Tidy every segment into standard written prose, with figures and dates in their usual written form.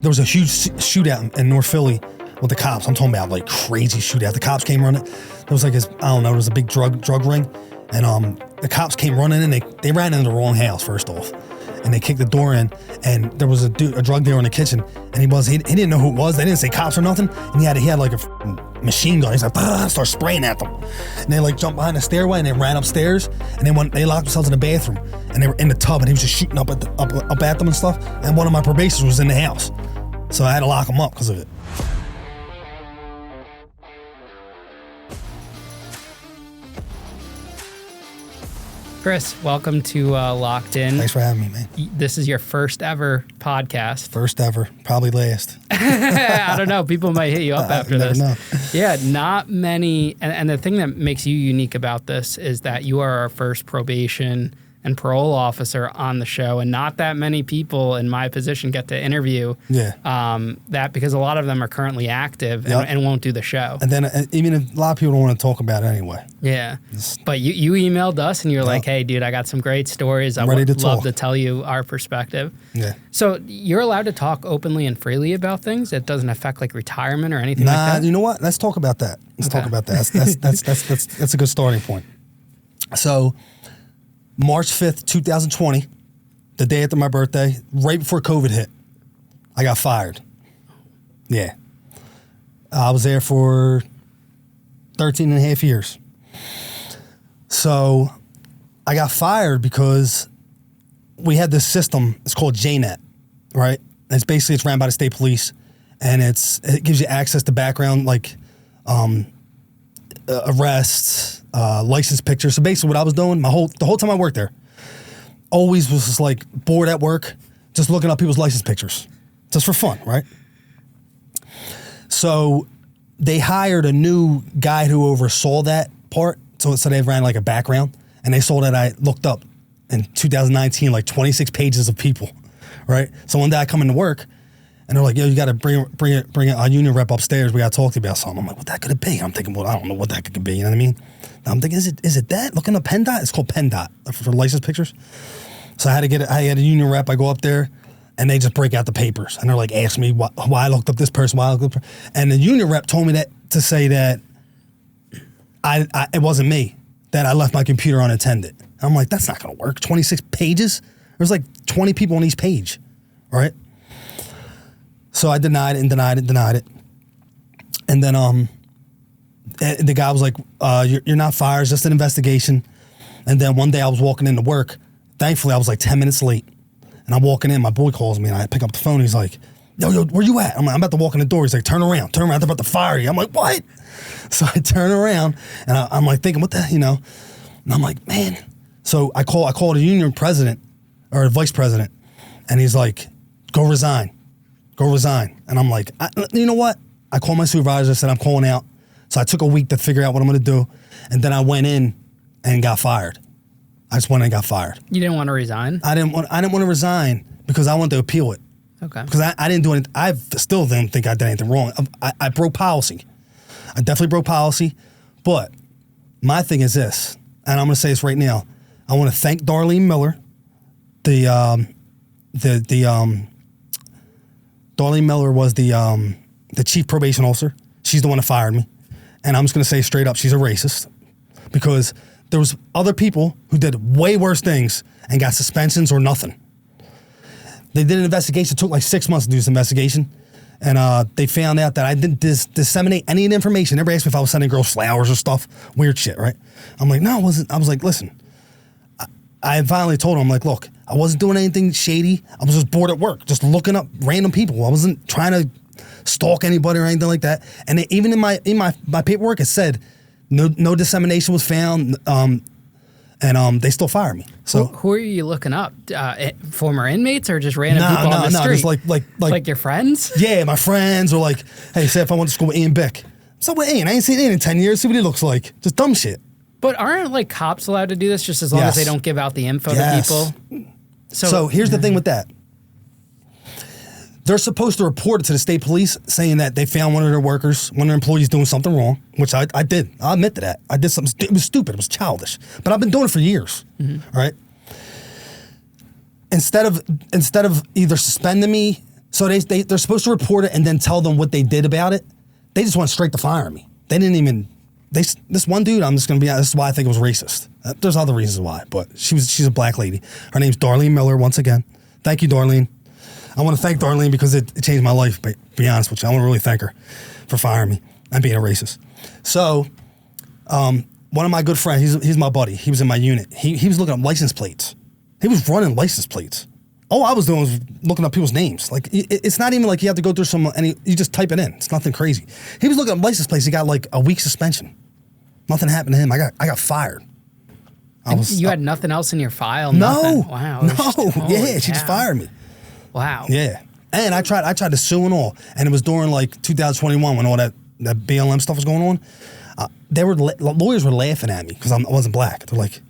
There was a huge shootout in North Philly with the cops. I'm talking about like crazy shootout. The cops came running. There was like this, I don't know, there was a big drug ring. And the cops came running and they ran into the wrong house first off. And they kicked the door in, and there was a drug dealer in the kitchen, and he didn't know who it was. They didn't say cops or nothing, and he had like a machine gun. He's like, start spraying at them, and they like jumped behind the stairway and they ran upstairs, and they locked themselves in the bathroom, and they were in the tub, and he was just shooting up at them and stuff. And one of my probationers was in the house, so I had to lock him up because of it. Chris, welcome to Locked In. Thanks for having me, man. This is your first ever podcast. First ever, probably last. I don't know. People might hit you up after never this. Know. Yeah, not many. And the thing that makes you unique about this is that you are our first probation and parole officer on the show, and not that many people in my position get to interview that, because a lot of them are currently active and won't do the show. And then even if a lot of people don't want to talk about it anyway. Yeah. But you emailed us and you're like, hey, dude, I got some great stories. I would love to tell you our perspective. Yeah. So you're allowed to talk openly and freely about things? It doesn't affect like retirement or anything like that? You know what? Let's talk about that. Talk about that. That's a good starting point. So March 5th, 2020, the day after my birthday, right before COVID hit, I got fired. Yeah. I was there for 13 and a half years. So I got fired because we had this system, it's called JNet, right? And it's ran by the state police, and it gives you access to background, like arrests, license pictures. So basically what I was doing the whole time I worked there, always was just like bored at work, just looking up people's license pictures, just for fun, right? So they hired a new guy who oversaw that part. So they ran like a background, and they saw that I looked up in 2019 like 26 pages of people, right? So one day I come into work, and they're like, yo, you got to bring a union rep upstairs. We got to talk to you about something. I'm like, what that could it be? I'm thinking, well, I don't know what that could be. You know what I mean? And I'm thinking, is it that? Looking up PennDOT? It's called PennDOT for license pictures. So I had a union rep. I go up there, and they just break out the papers. And they're like, ask me why I looked up this person, why I looked up. And the union rep told me that to say that it wasn't me, that I left my computer unattended. And I'm like, that's not going to work. 26 pages? There's like 20 people on each page, right? So I denied it. And then the guy was like, you're not fired, it's just an investigation. And then one day I was walking into work. Thankfully, I was like 10 minutes late. And I'm walking in, my boy calls me, and I pick up the phone. He's like, yo, where you at? I'm like, I'm about to walk in the door. He's like, turn around, they're about to fire you. I'm like, what? So I turn around, and I'm like thinking, what the, And I'm like, man. So I called a union president, or a vice president, and he's like, go resign. And I'm like, you know what? I called my supervisor, said I'm calling out. So I took a week to figure out what I'm going to do. And then I went in and got fired. I just went and got fired. You didn't want to resign? I didn't want to resign because I wanted to appeal it. Okay. Because I didn't do anything. I still didn't think I did anything wrong. I broke policy. I definitely broke policy. But my thing is this, and I'm going to say this right now. I want to thank Darlene Miller, Darlene Miller was the chief probation officer. She's the one that fired me. And I'm just going to say straight up, she's a racist. Because there was other people who did way worse things and got suspensions or nothing. They did an investigation. It took like 6 months to do this investigation. And they found out that I didn't disseminate any of the information. Everybody asked me if I was sending girls flowers or stuff. Weird shit, right? I'm like, no, I wasn't. I was like, listen. I finally told him, I'm like, look, I wasn't doing anything shady. I was just bored at work, just looking up random people. I wasn't trying to stalk anybody or anything like that. And even in my paperwork, it said no dissemination was found, and they still fired me. So who are you looking up? Former inmates or just random people on the street? Just like your friends? Yeah, my friends, or like, hey, say if I went to school with Ian Bick. So with Ian, I ain't seen Ian in 10 years. See what he looks like. Just dumb shit. But aren't like cops allowed to do this just as long as they don't give out the info to people? So here's the thing with that. They're supposed to report it to the state police saying that they found one of their workers, one of their employees doing something wrong, which I did. I'll admit to that. I did something. It was stupid. It was childish. But I've been doing it for years, right? Instead of either suspending me So they're supposed to report it and then tell them what they did about it. They just went straight to firing me. They didn't even. This one dude, I'm just gonna be honest. This is why I think it was racist. There's other reasons why, but she's a black lady. Her name's Darlene Miller. Once again, thank you, Darlene. I want to thank Darlene because it changed my life. But to be honest with you, I want to really thank her for firing me and being a racist. So, one of my good friends, he's my buddy. He was in my unit. He was looking up license plates. He was running license plates. All I was doing was looking up people's names. Like, it's not even like you have to go through you just type it in. It's nothing crazy. He was looking up license plates. He got like a week suspension. Nothing happened to him. I got fired. You had nothing else in your file? No. Nothing. Wow. She just fired me. Wow. Yeah. And I tried to sue and all. And it was during like 2021 when all that BLM stuff was going on. Lawyers were laughing at me because I wasn't black. They're like,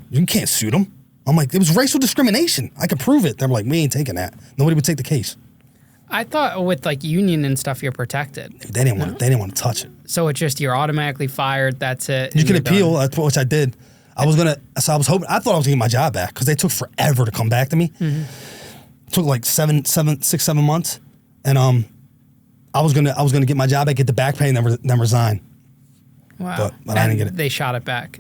you can't sue them. I'm like, it was racial discrimination. I could prove it. They were like, we ain't taking that. Nobody would take the case. I thought with like union and stuff, you're protected. They didn't want to touch it. So it's just you're automatically fired. That's it. You can appeal, which I did. I was thought I was going to get my job back because they took forever to come back to me. Mm-hmm. It took like 6, 7 months. And I was gonna get my job back, get the back pay, and then resign. Wow. But I didn't get it. They shot it back.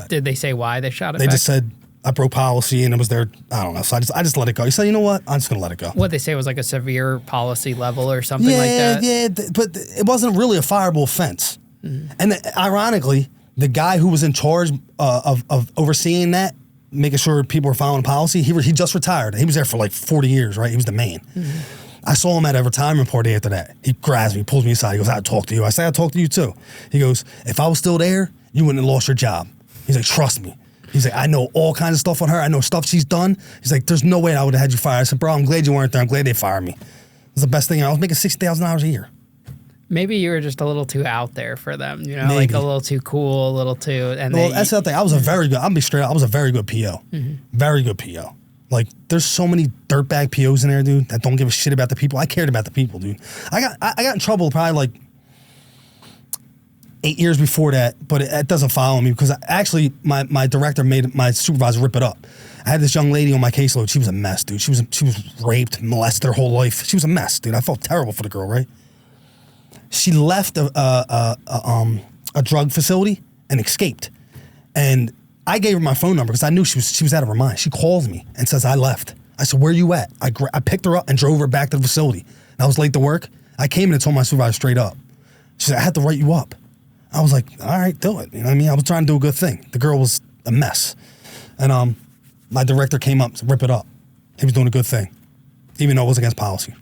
Did they say why they shot it back? They just said I broke policy and it was their, I don't know. So I just let it go. You said, you know what? I'm just going to let it go. What they say was like a severe policy level or something like that? Yeah, but it wasn't really a fireable offense. Mm-hmm. And ironically, the guy who was in charge of overseeing that, making sure people were following policy, he just retired. He was there for like 40 years, right? He was the man. Mm-hmm. I saw him at a retirement party after that. He grabs me, pulls me aside. He goes, I'd talk to you. I say, I'd talk to you too. He goes, if I was still there, you wouldn't have lost your job. He's like, trust me. He's like, I know all kinds of stuff on her. I know stuff she's done. He's like, there's no way I would have had you fired. I said, bro, I'm glad you weren't there. I'm glad they fired me. It was the best thing. I was making $60,000 a year. Maybe you were just a little too out there for them, you know, Maybe. like a little too cool, a little too. And well, that's the thing. I was I'll be straight up. I was a very good PO. Mm-hmm. Very good PO. Like, there's so many dirtbag POs in there, dude, that don't give a shit about the people. I cared about the people, dude. I got in trouble probably like 8 years before that, but it doesn't follow me because actually my director made my supervisor rip it up. I had this young lady on my caseload. She was a mess, dude. She was raped, molested her whole life. She was a mess, dude. I felt terrible for the girl, right? She left a drug facility and escaped. And I gave her my phone number because I knew she was out of her mind. She calls me and says, I left. I said, where you at? I picked her up and drove her back to the facility. And I was late to work. I came in and told my supervisor straight up. She said, I had to write you up. I was like, all right, do it. You know what I mean? I was trying to do a good thing. The girl was a mess. And my director came up to rip it up. He was doing a good thing, even though it was against policy.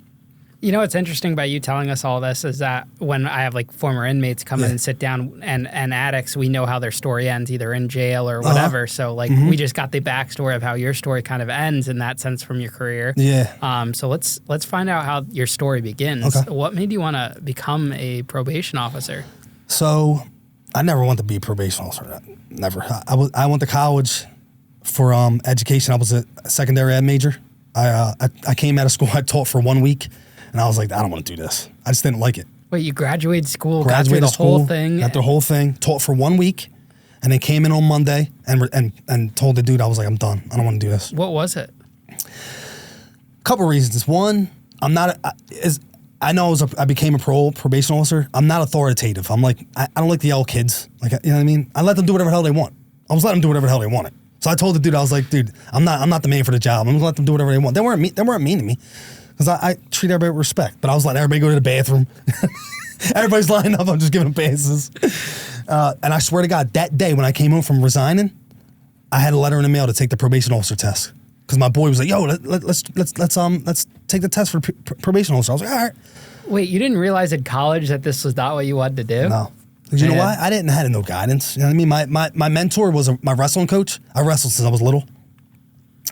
You know what's interesting about you telling us all this is that when I have like former inmates come in and sit down and addicts, we know how their story ends, either in jail or whatever. So like we just got the backstory of how your story kind of ends in that sense from your career. Yeah. So let's find out how your story begins. Okay. What made you want to become a probation officer? So I never wanted to be a probation officer. Never. I went to college for education. I was a secondary ed major. I came out of school. I taught for 1 week. And I was like, I don't want to do this. I just didn't like it. Wait, you graduated school, got through the whole thing? Got the whole thing, taught for 1 week, and then came in on Monday and told the dude, I was like, I'm done. I don't want to do this. What was it? Couple reasons. One, I became a probation officer. I'm not authoritative. I'm like, I don't like to yell at kids. Like, you know what I mean? I let them do whatever the hell they want. I was letting them do whatever the hell they wanted. So I told the dude, I was like, dude, I'm not the man for the job. I'm gonna let them do whatever they want. They weren't mean to me. Because I treat everybody with respect. But I was letting everybody go to the bathroom. Everybody's lining up. I'm just giving them passes. And I swear to God, that day when I came home from resigning, I had a letter in the mail to take the probation officer test. Because my boy was like, yo, let's take the test for probation officer. I was like, all right. Wait, you didn't realize in college that this was not what you wanted to do? No. You know why? I didn't have no guidance. You know what I mean? My mentor was my wrestling coach. I wrestled since I was little.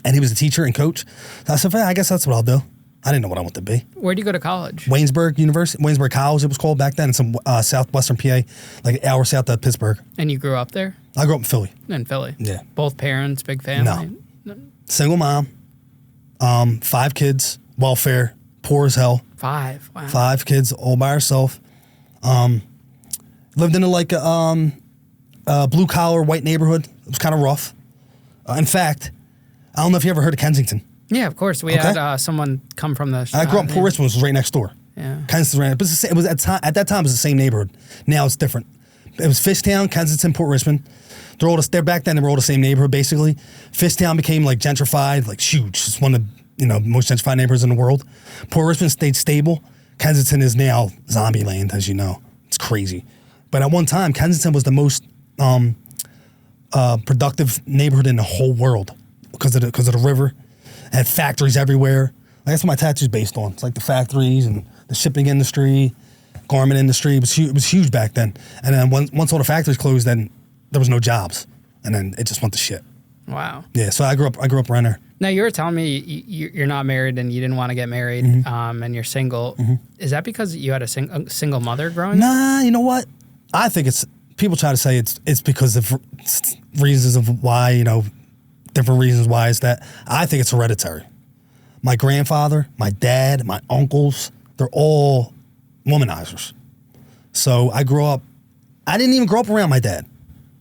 And he was a teacher and coach. So I said, I guess that's what I'll do. I didn't know what I wanted to be. Where'd you go to college? Waynesburg College, it was called back then. It's in southwestern PA, like an hour south of Pittsburgh. And you grew up there? I grew up in Philly. In Philly? Yeah. Both parents, big family? No. Single mom, 5 kids, welfare, poor as hell. 5, wow. 5 kids, all by herself. Lived in a blue-collar white neighborhood. It was kind of rough. In fact, I don't know if you ever heard of Kensington. Yeah, of course. We had someone come from the. I grew up in Port Richmond, which was right next door. Yeah. Kensington, right, but it was at that time it was the same neighborhood. Now it's different. It was Fishtown, Kensington, Port Richmond. They're back then. They were all the same neighborhood basically. Fishtown became like gentrified, like huge. It's one of the most gentrified neighborhoods in the world. Port Richmond stayed stable. Kensington is now zombie land, as you know. It's crazy. But at one time, Kensington was the most productive neighborhood in the whole world because of the river. It had factories everywhere. Like, that's what my tattoo's based on. It's like the factories and the shipping industry, garment industry. It was huge back then. And then once all the factories closed, then there was no jobs, and then it just went to shit. Wow. Yeah. So I grew up around there. Now, you were telling me you're not married and you didn't want to get married, and you're single. Is that because you had a single mother growing up? Nah, you know what? I think people try to say it's because of reasons of why, different reasons why is that. I think it's hereditary. My grandfather, my dad, my uncles, they're all womanizers. So I didn't even grow up around my dad.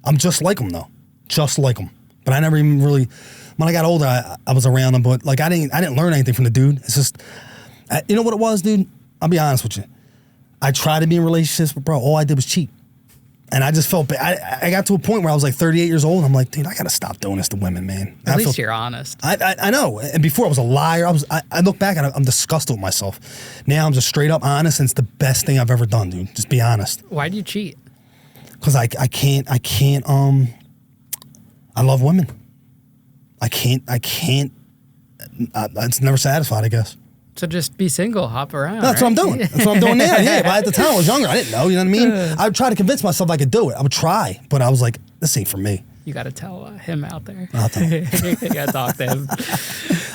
I'm just like him though. Just like him. But I never even really, when I got older, I was around him, but like I didn't learn anything from the dude. It's just, you know what it was, dude? I'll be honest with you. I tried to be in relationships, but bro, all I did was cheat. And I just felt bad. I got to a point where I was like 38 years old. And I'm like, dude, I got to stop doing this to women, man. At least you're honest. I know. And before I was a liar. I look back and I'm disgusted with myself. Now I'm just straight up honest, and it's the best thing I've ever done, dude. Just be honest. Why do you cheat? Because I can't, I love women. I can't, it's never satisfied, I guess. So just be single, hop around. That's what I'm doing. That's what I'm doing now. Yeah, but at the time I was younger. I didn't know. You know what I mean? I would try to convince myself I could do it. I would try, but I was like, this ain't for me. You got to tell him out there. I'll tell him. You got to talk to him.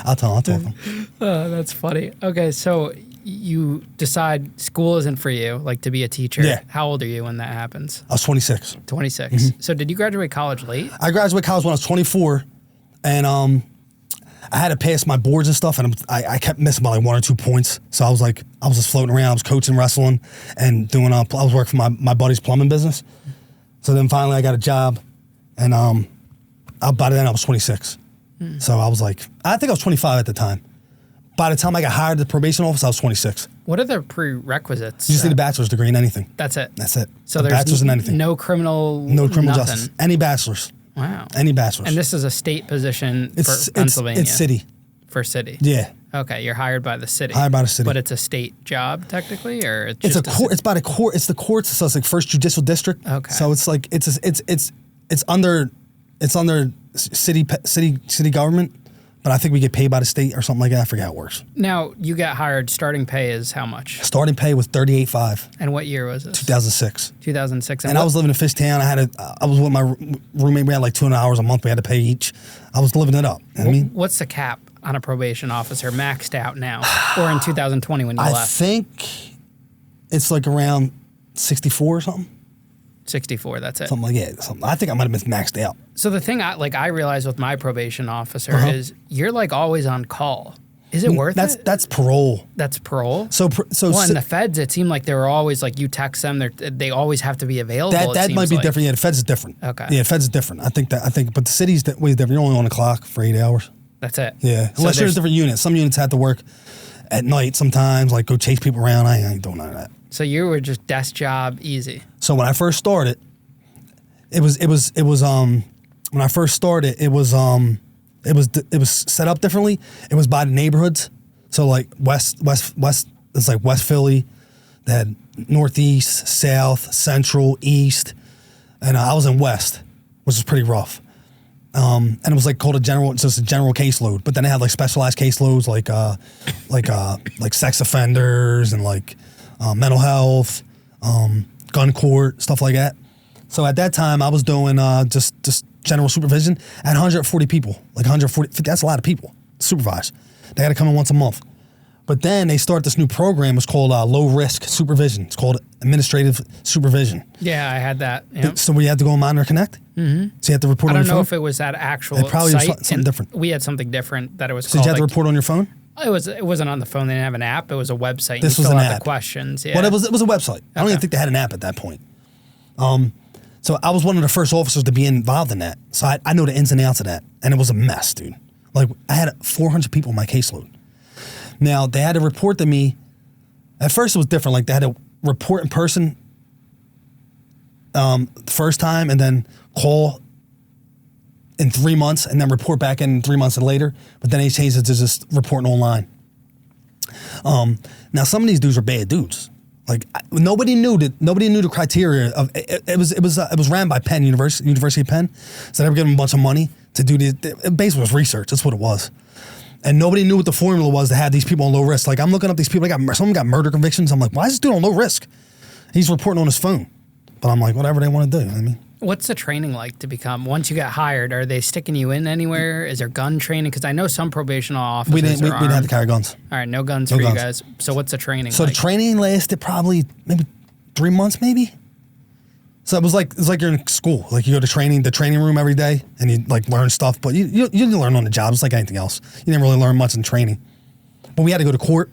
I'll talk to him. Oh, that's funny. Okay, so you decide school isn't for you, like to be a teacher. Yeah. How old are you when that happens? I was 26. 26. So did you graduate college late? I graduated college when I was 24, and I had to pass my boards and stuff, and I kept missing by like 1 or 2 points. So I was just floating around. I was coaching wrestling and doing. I was working for my buddy's plumbing business. So then finally I got a job, and by then I was 26. So I was like, I think I was 25 at the time. By the time I got hired at the probation office, I was 26. What are the prerequisites? You just need a bachelor's degree in anything. That's it. That's it. So a there's bachelor's in anything. No criminal justice. Any bachelor's. Wow. Any bachelor's. And this is a state position for Pennsylvania. It's city. For city. Yeah. Okay, you're hired by the city. Hired by the city. But it's a state job technically, or it's it's just a court. It's by the court. It's the courts. So it's like First Judicial District. Okay. So it's like it's under city government, but I think we get paid by the state or something like that. I forget how it works. Now you got hired. Starting pay is how much? Starting pay was $38,500. And what year was this? 2006. 2006. And I was living in Fishtown. I was with my roommate. We had like 200 hours a month. We had to pay each. I was living it up. You know what I mean? What's the cap on a probation officer maxed out now, or in 2020 when you left? I think it's like around 64 or something. 64. That's it. Something like that. I think I might have been maxed out. So the thing I realized with my probation officer is you're like always on call. Is it worth it? That's parole. That's parole. So in the feds, it seemed like they were always like you text them, they always have to be available. That might be different. Yeah, the feds is different. Okay. Yeah, the feds is different. I think, but the city's way different. You're only on the clock for 8 hours. That's it. Yeah, unless you're in a different unit. Some units had to work at night sometimes, like go chase people around. I ain't doing none of that. So you were just desk job, easy. So when I first started, it was when I first started, it was set up differently. It was by the neighborhoods. So like west, it's like West Philly. They had northeast, south, central, east, and I was in west, which was pretty rough. And it was like called just a general caseload. But then they had like specialized caseloads, like sex offenders and like mental health, gun court, stuff like that. So at that time, I was doing just general supervision at 140 people, like 140. That's a lot of people to supervise. They had to come in once a month. But then they start this new program. It's called low risk supervision. It's called administrative supervision. Yeah, I had that. Yep. So we had to go and monitor connect. Mm-hmm. So you had to report on your phone. I don't know if it was that actual it probably site. Was something different. We had something different that it was so called. So you had to report on your phone? It wasn't on the phone. They didn't have an app. It was a website. This was an app. The questions. Yeah. Well, it was a website. Okay. I don't even think they had an app at that point. So I was one of the first officers to be involved in that. So I know the ins and outs of that. And it was a mess, dude. Like, I had 400 people in my caseload. Now, they had to report to me. At first, it was different. Like, they had to report in person the first time and then call in 3 months and then report back in 3 months later. But then they changed it to just reporting online. Now, some of these dudes are bad dudes. Like, nobody knew the criteria of it. It was ran by Penn University of Penn. So they were giving them a bunch of money to do it basically was research. That's what it was. And nobody knew what the formula was to have these people on low risk. Like, I'm looking up these people. Some of them got murder convictions. I'm like, why is this dude on low risk? He's reporting on his phone. But I'm like, whatever they want to do. I mean, what's the training like to become, once you get hired, are they sticking you in anywhere? Is there gun training? Because I know some probation officers we didn't have to carry guns. All right, no guns for you guys. So what's the training So like? the training lasted probably maybe 3 months, maybe. So it was like you're in school. Like, you go to the training room every day, and you like learn stuff. But you didn't learn on the job. It's like anything else. You didn't really learn much in training. But we had to go to court,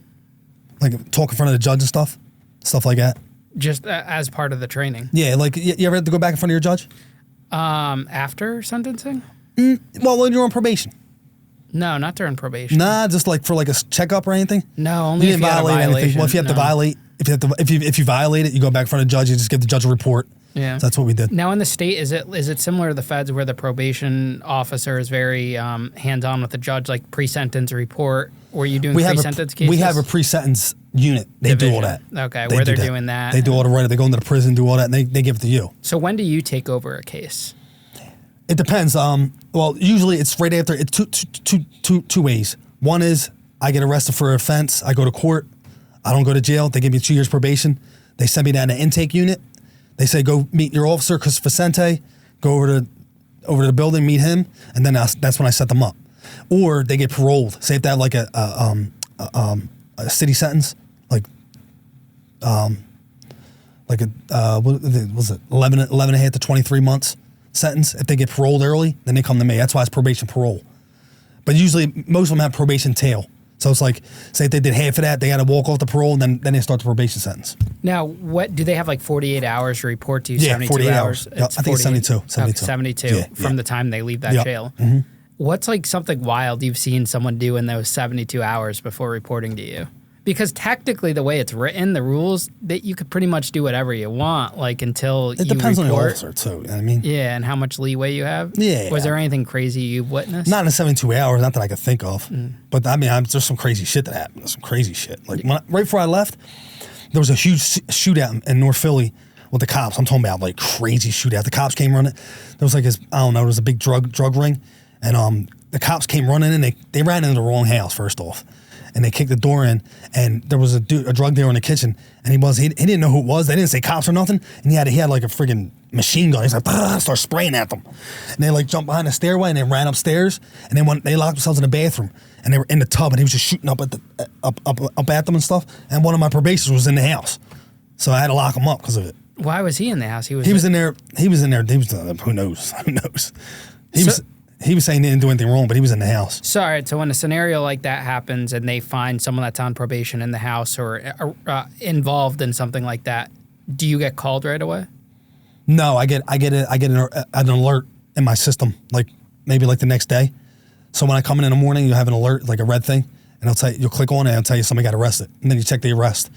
like talk in front of the judge and stuff like that. Just as part of the training? Yeah, like you ever had to go back in front of your judge? After sentencing? Well, when you're on probation. No, not during probation. Nah, just like for like a checkup or anything. No, only you if didn't you had a violate anything. violation. Well, if you have to violate, if you violate it, you go back in front of the judge. You just give the judge a report. Yeah, so that's what we did. Now in the state, is it similar to the feds where the probation officer is very hands-on with the judge, like pre-sentence report? Or are you doing pre-sentence cases? We have a pre-sentence unit. They do all that. Okay, where they're doing that. They do all the writing. They go into the prison, do all that, and they give it to you. So when do you take over a case? It depends. Well, usually it's right after. It's two ways. One is I get arrested for an offense. I go to court. I don't go to jail. They give me 2 years probation. They send me down to intake unit. They say, go meet your officer, Christopher Vicente. Go over to the building, meet him, and then that's when I set them up. Or they get paroled. Say if they have like a city sentence, like what was it, 11 and a half to 23 months sentence. If they get paroled early, then they come to me. That's why it's probation parole. But usually most of them have probation tail. So it's like, say if they did half of that, they got to walk off the parole, and then they start the probation sentence. Now, what do they have, like 48 hours to report to you? Yeah, 72 48 hours. Yep, I think it's 72. 72 from the time they leave that jail. Mm-hmm. What's like something wild you've seen someone do in those 72 hours before reporting to you? Because technically, the way it's written, the rules, that you could pretty much do whatever you want, like until you report. It depends on the officer too. I mean, yeah, and how much leeway you have. Yeah. Was there anything crazy you've witnessed? Not in 72 hours, not that I could think of. But I mean, there's some crazy shit that happened. There's some crazy shit. Like right before I left, there was a huge shootout in North Philly with the cops. I'm talking about like crazy shootout. The cops came running. There was like this, I don't know, there was a big drug ring, and the cops came running in. They ran into the wrong house first off. And they kicked the door in, and there was a drug dealer in the kitchen, and he didn't know who it was. They didn't say cops or nothing, and he had like a friggin' machine gun. He's like, start spraying at them, and they like jumped behind the stairway and they ran upstairs, and they locked themselves in the bathroom, and they were in the tub, and he was just shooting up at them and stuff. And one of my probationers was in the house, so I had to lock him up because of it. Why was he in the house? He was in there. Who knows? Who knows? He was saying he didn't do anything wrong, but he was in the house. So, all right, so when a scenario like that happens and they find someone that's on probation in the house or involved in something like that, do you get called right away? No, I get an alert in my system, like maybe like the next day. So when I come in the morning, you have an alert, like a red thing, and you'll click on it and it'll tell you somebody got arrested, and then you check the arrest.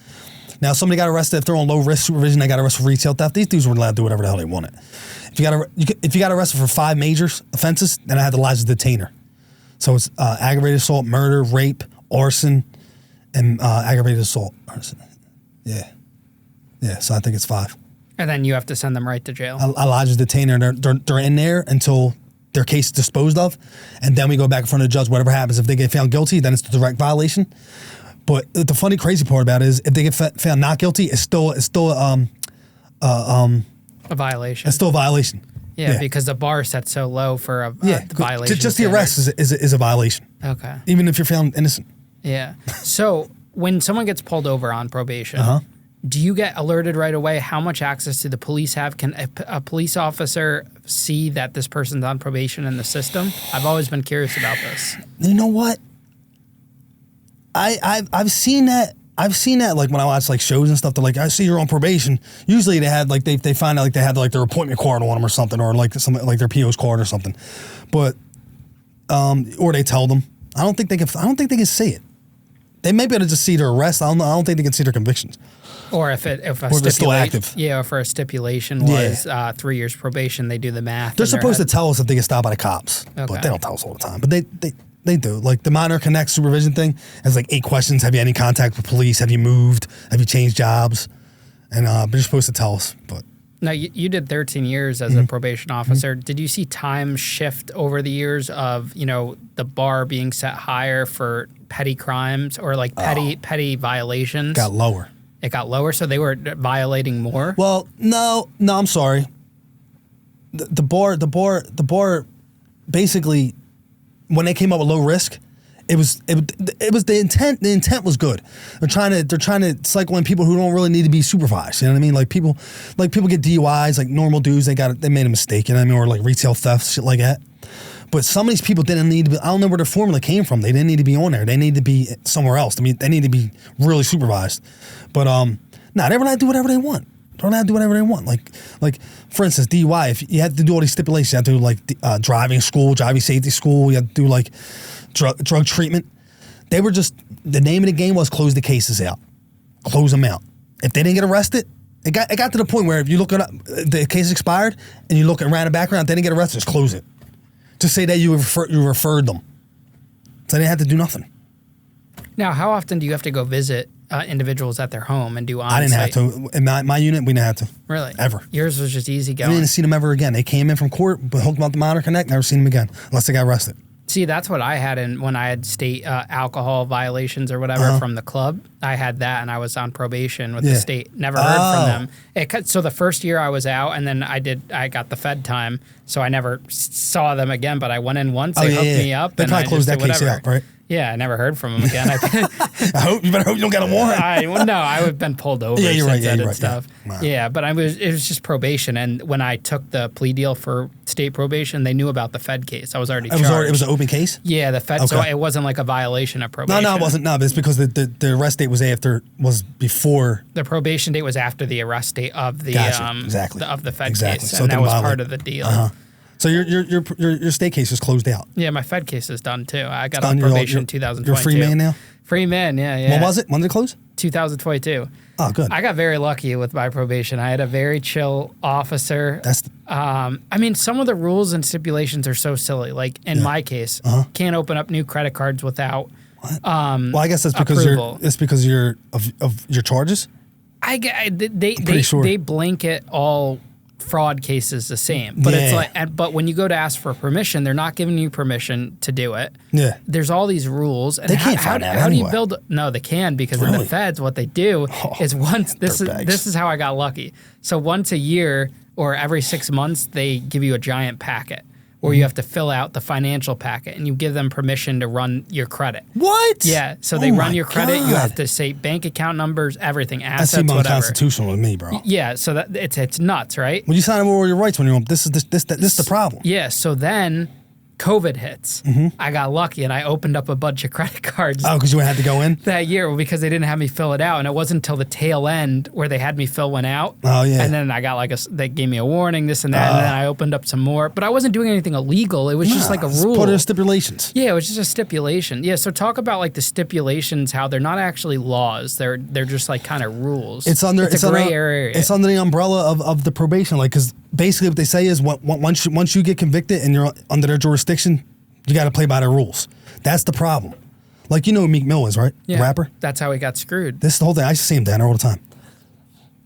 Now, if somebody got arrested, if they're on low risk supervision, they got arrested for retail theft. These dudes were allowed to do whatever the hell they wanted. If you got arrested for 5 major offenses, then I had to lodge a detainer. So it's aggravated assault, murder, rape, arson, and aggravated assault. Arson. Yeah. So I think it's 5. And then you have to send them right to jail. I lodge a detainer, and they're in there until their case is disposed of, and then we go back in front of the judge. Whatever happens, if they get found guilty, then it's the direct violation. But the funny, crazy part about it is, if they get found not guilty, it's still a violation. It's still a violation. Yeah, because the bar is set so low for a violation. Just the arrest is a violation. Okay. Even if you're found innocent. Yeah. So when someone gets pulled over on probation, do you get alerted right away? How much access do the police have? Can a police officer see that this person's on probation in the system? I've always been curious about this. You know what? I've seen that. I've seen that, like when I watch like shows and stuff. They're like, I see you're on probation. Usually they have like they find out like they have like their appointment card on them or something, or like some like their PO's card or something. But or they tell them. I don't think they can see it. They may be able to just see their arrest. I don't think they can see their convictions. Or if it's still active. Yeah, for a stipulation was 3 years probation, they do the math. They're supposed to tell us if they get stopped by the cops, but they don't tell us all the time. But they do. Like the minor connect supervision thing has like 8 questions. Have you had any contact with police? Have you moved? Have you changed jobs? And they're supposed to tell us. But now you did 13 years as a probation officer. Did you see time shift over the years of the bar being set higher for petty crimes or like petty violations? Got lower. It got lower, so they were violating more? Well, no, I'm sorry. The bar basically, when they came up with low risk, it was the intent. The intent was good. They're trying to cycle in people who don't really need to be supervised. You know what I mean? Like people get DUIs, like normal dudes. They made a mistake. You know what I mean? Or like retail theft, shit like that. But some of these people didn't need to be. I don't know where their formula came from. They didn't need to be on there. They need to be somewhere else. I mean, they need to be really supervised. But they're allowed to do whatever they want. They're allowed to do whatever they want. Like for instance, DUI. If you have to do all these stipulations, you have to do like driving school, driving safety school. You have to do like drug treatment. They were just, the name of the game was close the cases out, close them out. If they didn't get arrested, it got to the point where if you look it up, the case expired, and you look around the background, they didn't get arrested, just close it. Just say that you referred them. So they didn't have to do nothing. Now, how often do you have to go visit individuals at their home and do on-site? I didn't have to. In my unit, we didn't have to. Really? Ever. Yours was just easy going. I didn't see them ever again. They came in from court, but hooked them up to Minor Connect, never seen them again, unless they got arrested. See, that's what I had when I had state alcohol violations or whatever from the club. I had that, and I was on probation with the state. Never heard from them. So the first year I was out, and then I got the Fed time, so I never saw them again. But I went in once. They hooked me up. They probably closed that case out, right? Yeah, I never heard from them again. You better hope you don't get a warrant. I would have been pulled over. Yeah, you're right. And stuff. Yeah. Wow. Yeah, but it was just probation. And when I took the plea deal for state probation, they knew about the Fed case. I was already charged. It was an open case? Yeah, the Fed. Okay. So it wasn't like a violation of probation. No, it wasn't. No, but it's because the arrest date was before. The probation date was after the arrest date of the exactly. Of the Fed exactly. case, so and that was part of the deal. So your state case is closed out. Yeah, my Fed case is done too. I got on probation in 2022. You're a free man now? Free man, yeah. When was it? When did it close? 2022. Oh, good. I got very lucky with my probation. I had a very chill officer. Some of the rules and stipulations are so silly. Like in my case, can't open up new credit cards without well, I guess that's because approval. It's because of your charges. I'm pretty sure they blanket all fraud cases the same, but it's like, but when you go to ask for permission, they're not giving you permission to do it. Yeah, there's all these rules, and they can't find out. How do you build? No, they can, because in the feds, what they do is this is how I got lucky. So once a year or every 6 months, they give you a giant packet where you have to fill out the financial packet, and you give them permission to run your credit. What? Yeah, so they run your credit. You have to say bank account numbers, everything, assets, whatever. That's Unconstitutional with me, bro. Yeah, so that it's nuts, right? When you sign over all your rights when you're on, this is the problem. Yeah, so then COVID hits. I got lucky, and I opened up a bunch of credit cards. Oh, because you had to go in? That year, because they didn't have me fill it out, and it wasn't until the tail end where they had me fill one out. Oh, yeah. And then I got they gave me a warning, this and that, and then I opened up some more. But I wasn't doing anything illegal. It was just like a rule. It's part of the stipulations. Yeah, it was just a stipulation. Yeah, so talk about like the stipulations, how they're not actually laws. They're just like kind of rules. It's a gray area. It's under the umbrella of the probation, like, because basically what they say is once you get convicted and you're under their jurisdiction, you got to play by their rules. That's the problem. Like, you know who Meek Mill is, right? Yeah, the rapper? That's how he got screwed. This is the whole thing. I used to see him down there all the time.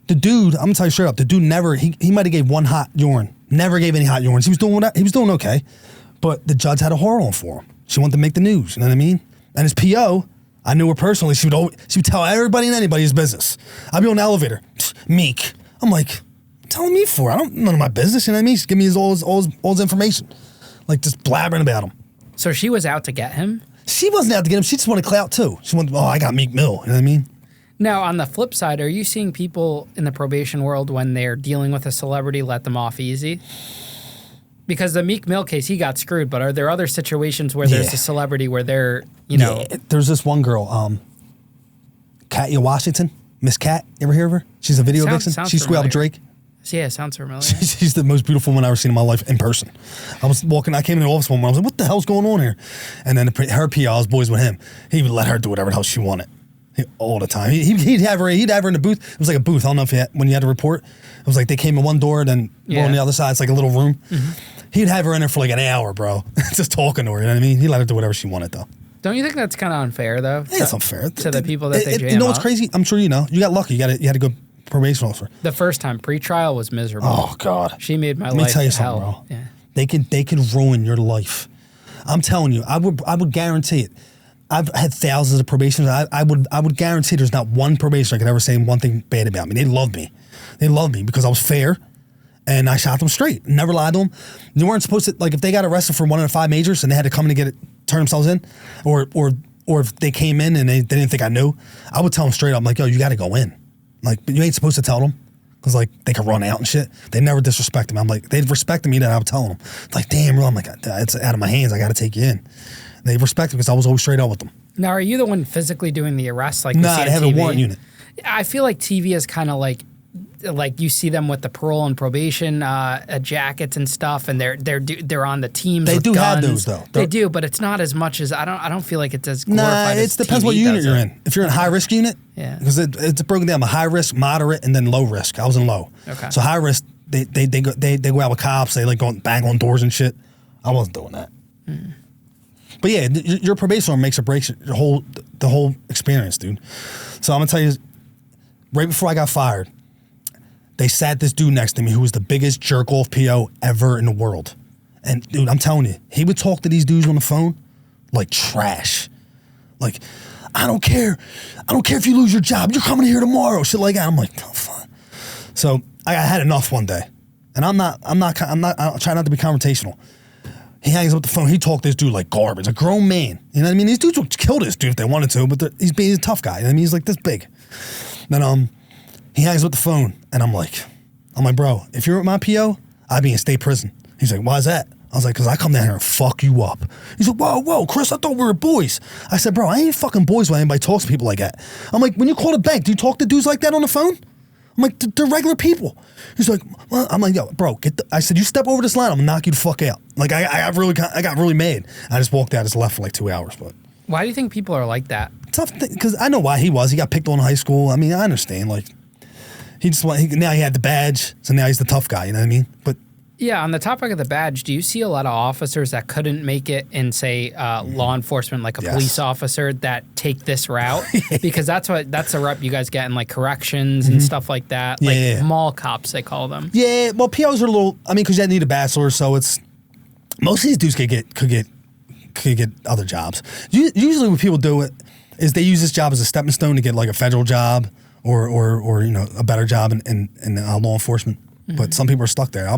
The dude, I'm going to tell you straight up, the dude never, he might have gave one hot urine. Never gave any hot urines. He was doing okay. But the judge had a whore on for him. She wanted to make the news, you know what I mean? And his PO, I knew her personally. She would tell everybody and anybody his business. I'd be on the elevator. Meek. I'm like, telling me for? I don't none of my business, you know what I mean? Just give me all his information. Like, just blabbering about him. So she was out to get him? She wasn't out to get him. She just wanted clout, too. She wanted, I got Meek Mill. You know what I mean? Now, on the flip side, are you seeing people in the probation world, when they're dealing with a celebrity, let them off easy? Because the Meek Mill case, he got screwed, but are there other situations where there's a celebrity where they're, Yeah, there's this one girl, Katya Washington, Miss Cat. You ever hear of her? She's a video vixen. She squealed Drake. Yeah, sounds familiar. She's the most beautiful woman I've ever seen in my life in person. I came in the office one morning, I was like, what the hell's going on here? And then her PI, I was boys with him. He would let her do whatever the hell she wanted. All the time. He'd have her in the booth. It was like a booth. I don't know if when you had to report. It was like they came in one door, then on the other side, it's like a little room. Mm-hmm. He'd have her in there for like an hour, bro. Just talking to her, you know what I mean? He let her do whatever she wanted, though. Don't you think that's kind of unfair, though? Yeah, it's unfair. To the people that they jam You know what's up? crazy? I'm sure you know. You got lucky. You had a good probation officer. The first time, pre-trial was miserable. Oh, God. She made my life Let me tell you hell. something, bro. Yeah. They can ruin your life. I'm telling you, I would guarantee it. I've had thousands of probations. I would guarantee there's not one probationer I could ever say one thing bad about me. They loved me. They loved me because I was fair, and I shot them straight. Never lied to them. They weren't supposed to, like, if they got arrested for one of the 5 majors and they had to come in and turn themselves in, or if they came in and they didn't think I knew, I would tell them straight up, I'm like, yo, you got to go in. Like, but you ain't supposed to tell them because, like, they could run out and shit. They never disrespected me. I'm like, they'd respected me that I would tell them. Like, damn, bro, I'm like, it's out of my hands. I got to take you in. They respected me because I was always straight up with them. Now, are you the one physically doing the arrests? Like, Nah, they have a warrant unit. I feel like TV is kind of like you see them with the parole and probation jackets and stuff, and they're on the teams. They with do guns. have those though. They do, but it's not as much as I don't feel like it's as glorified. Nah, as it depends TV what unit does you're it. in. If you're in high risk unit, Yeah. because it's broken down by high risk, moderate, and then low risk. I was in low. Okay. So high risk, they go out with cops. They like go and bang on doors and shit. I wasn't doing that. But yeah, your probation makes or breaks the whole experience, dude. So I'm gonna tell you, right before I got fired, they sat this dude next to me who was the biggest jerk off PO ever in the world. And dude, I'm telling you, he would talk to these dudes on the phone like trash. Like, I don't care if you lose your job. You're coming here tomorrow. Shit like that. I'm like, oh, fine. So I had enough one day, and I'm not. I'll try not to be confrontational. He hangs up the phone. He talked to this dude like garbage. A grown man. You know what I mean? These dudes would kill this dude if they wanted to, but he's a tough guy. You know what I mean? He's like this big. Then he hangs up the phone, and I'm like, bro, if you're at my PO, I'd be in state prison. He's like, why is that? I was like, because I come down here and fuck you up. He's like, whoa, Chris, I thought we were boys. I said, bro, I ain't fucking boys when anybody talks to people like that. I'm like, when you call the bank, do you talk to dudes like that on the phone? I'm like, they're regular people. He's like, well, I'm like, yo, bro, I said, you step over this line, I'm gonna knock you the fuck out. Like, I got really mad. I just walked out, just left for like 2 hours. But Why do you think people are like that? tough thing, because I know why he was. He got picked on in high school. I mean, I understand. Like, now he had the badge, so now he's the tough guy. You know what I mean? But Yeah, on the topic of the badge, do you see a lot of officers that couldn't make it in, say, law enforcement, like a police officer, that take this route? Because that's a rep you guys get in, like, corrections and stuff like that. Like mall cops, they call them. Yeah, well, POs are a little. I mean, because you need a bachelor, so it's most of these dudes could get other jobs. Usually, what people do is they use this job as a stepping stone to get like a federal job or you know, a better job in law enforcement. But some people are stuck there. I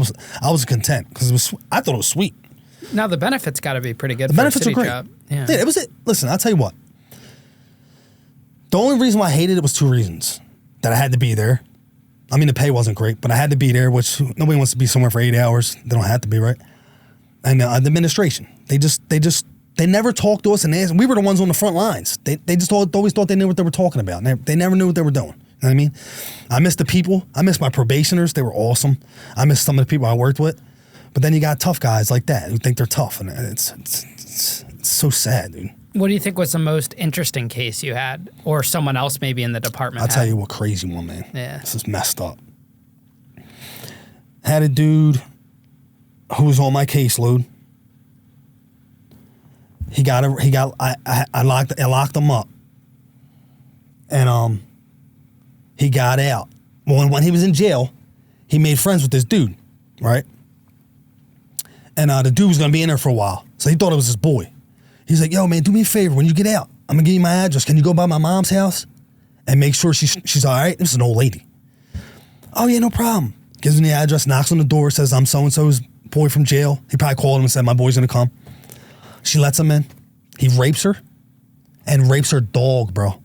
was content because I thought it was sweet. Now the benefits got to be pretty good. The benefits for a are great. job. Yeah, it was it. Listen, I'll tell you what. The only reason why I hated it was 2 reasons. That I had to be there. I mean, the pay wasn't great, but I had to be there, which nobody wants to be somewhere for 8 hours. They don't have to be, right? And the administration, they never talked to us, and we were the ones on the front lines. They just always thought they knew what they were talking about. They never knew what they were doing. You know what I mean? I miss the people. I miss my probationers. They were awesome. I miss some of the people I worked with. But then you got tough guys like that who think they're tough, and it's so sad, dude. What do you think was the most interesting case you had, or someone else maybe in the department? I'll tell you what, crazy one, man. Yeah, this is messed up. Had a dude who was on my caseload. I locked him up, and he got out. Well, when he was in jail, he made friends with this dude, right? And the dude was gonna be in there for a while, so he thought it was his boy. He's like, "Yo, man, do me a favor. When you get out, I'm gonna give you my address. Can you go by my mom's house and make sure she's all right?" This is an old lady. "Oh yeah, no problem." Gives him the address, knocks on the door, says, "I'm so and so's boy from jail." He probably called him and said, "My boy's gonna come." She lets him in. He rapes her, and rapes her dog, bro.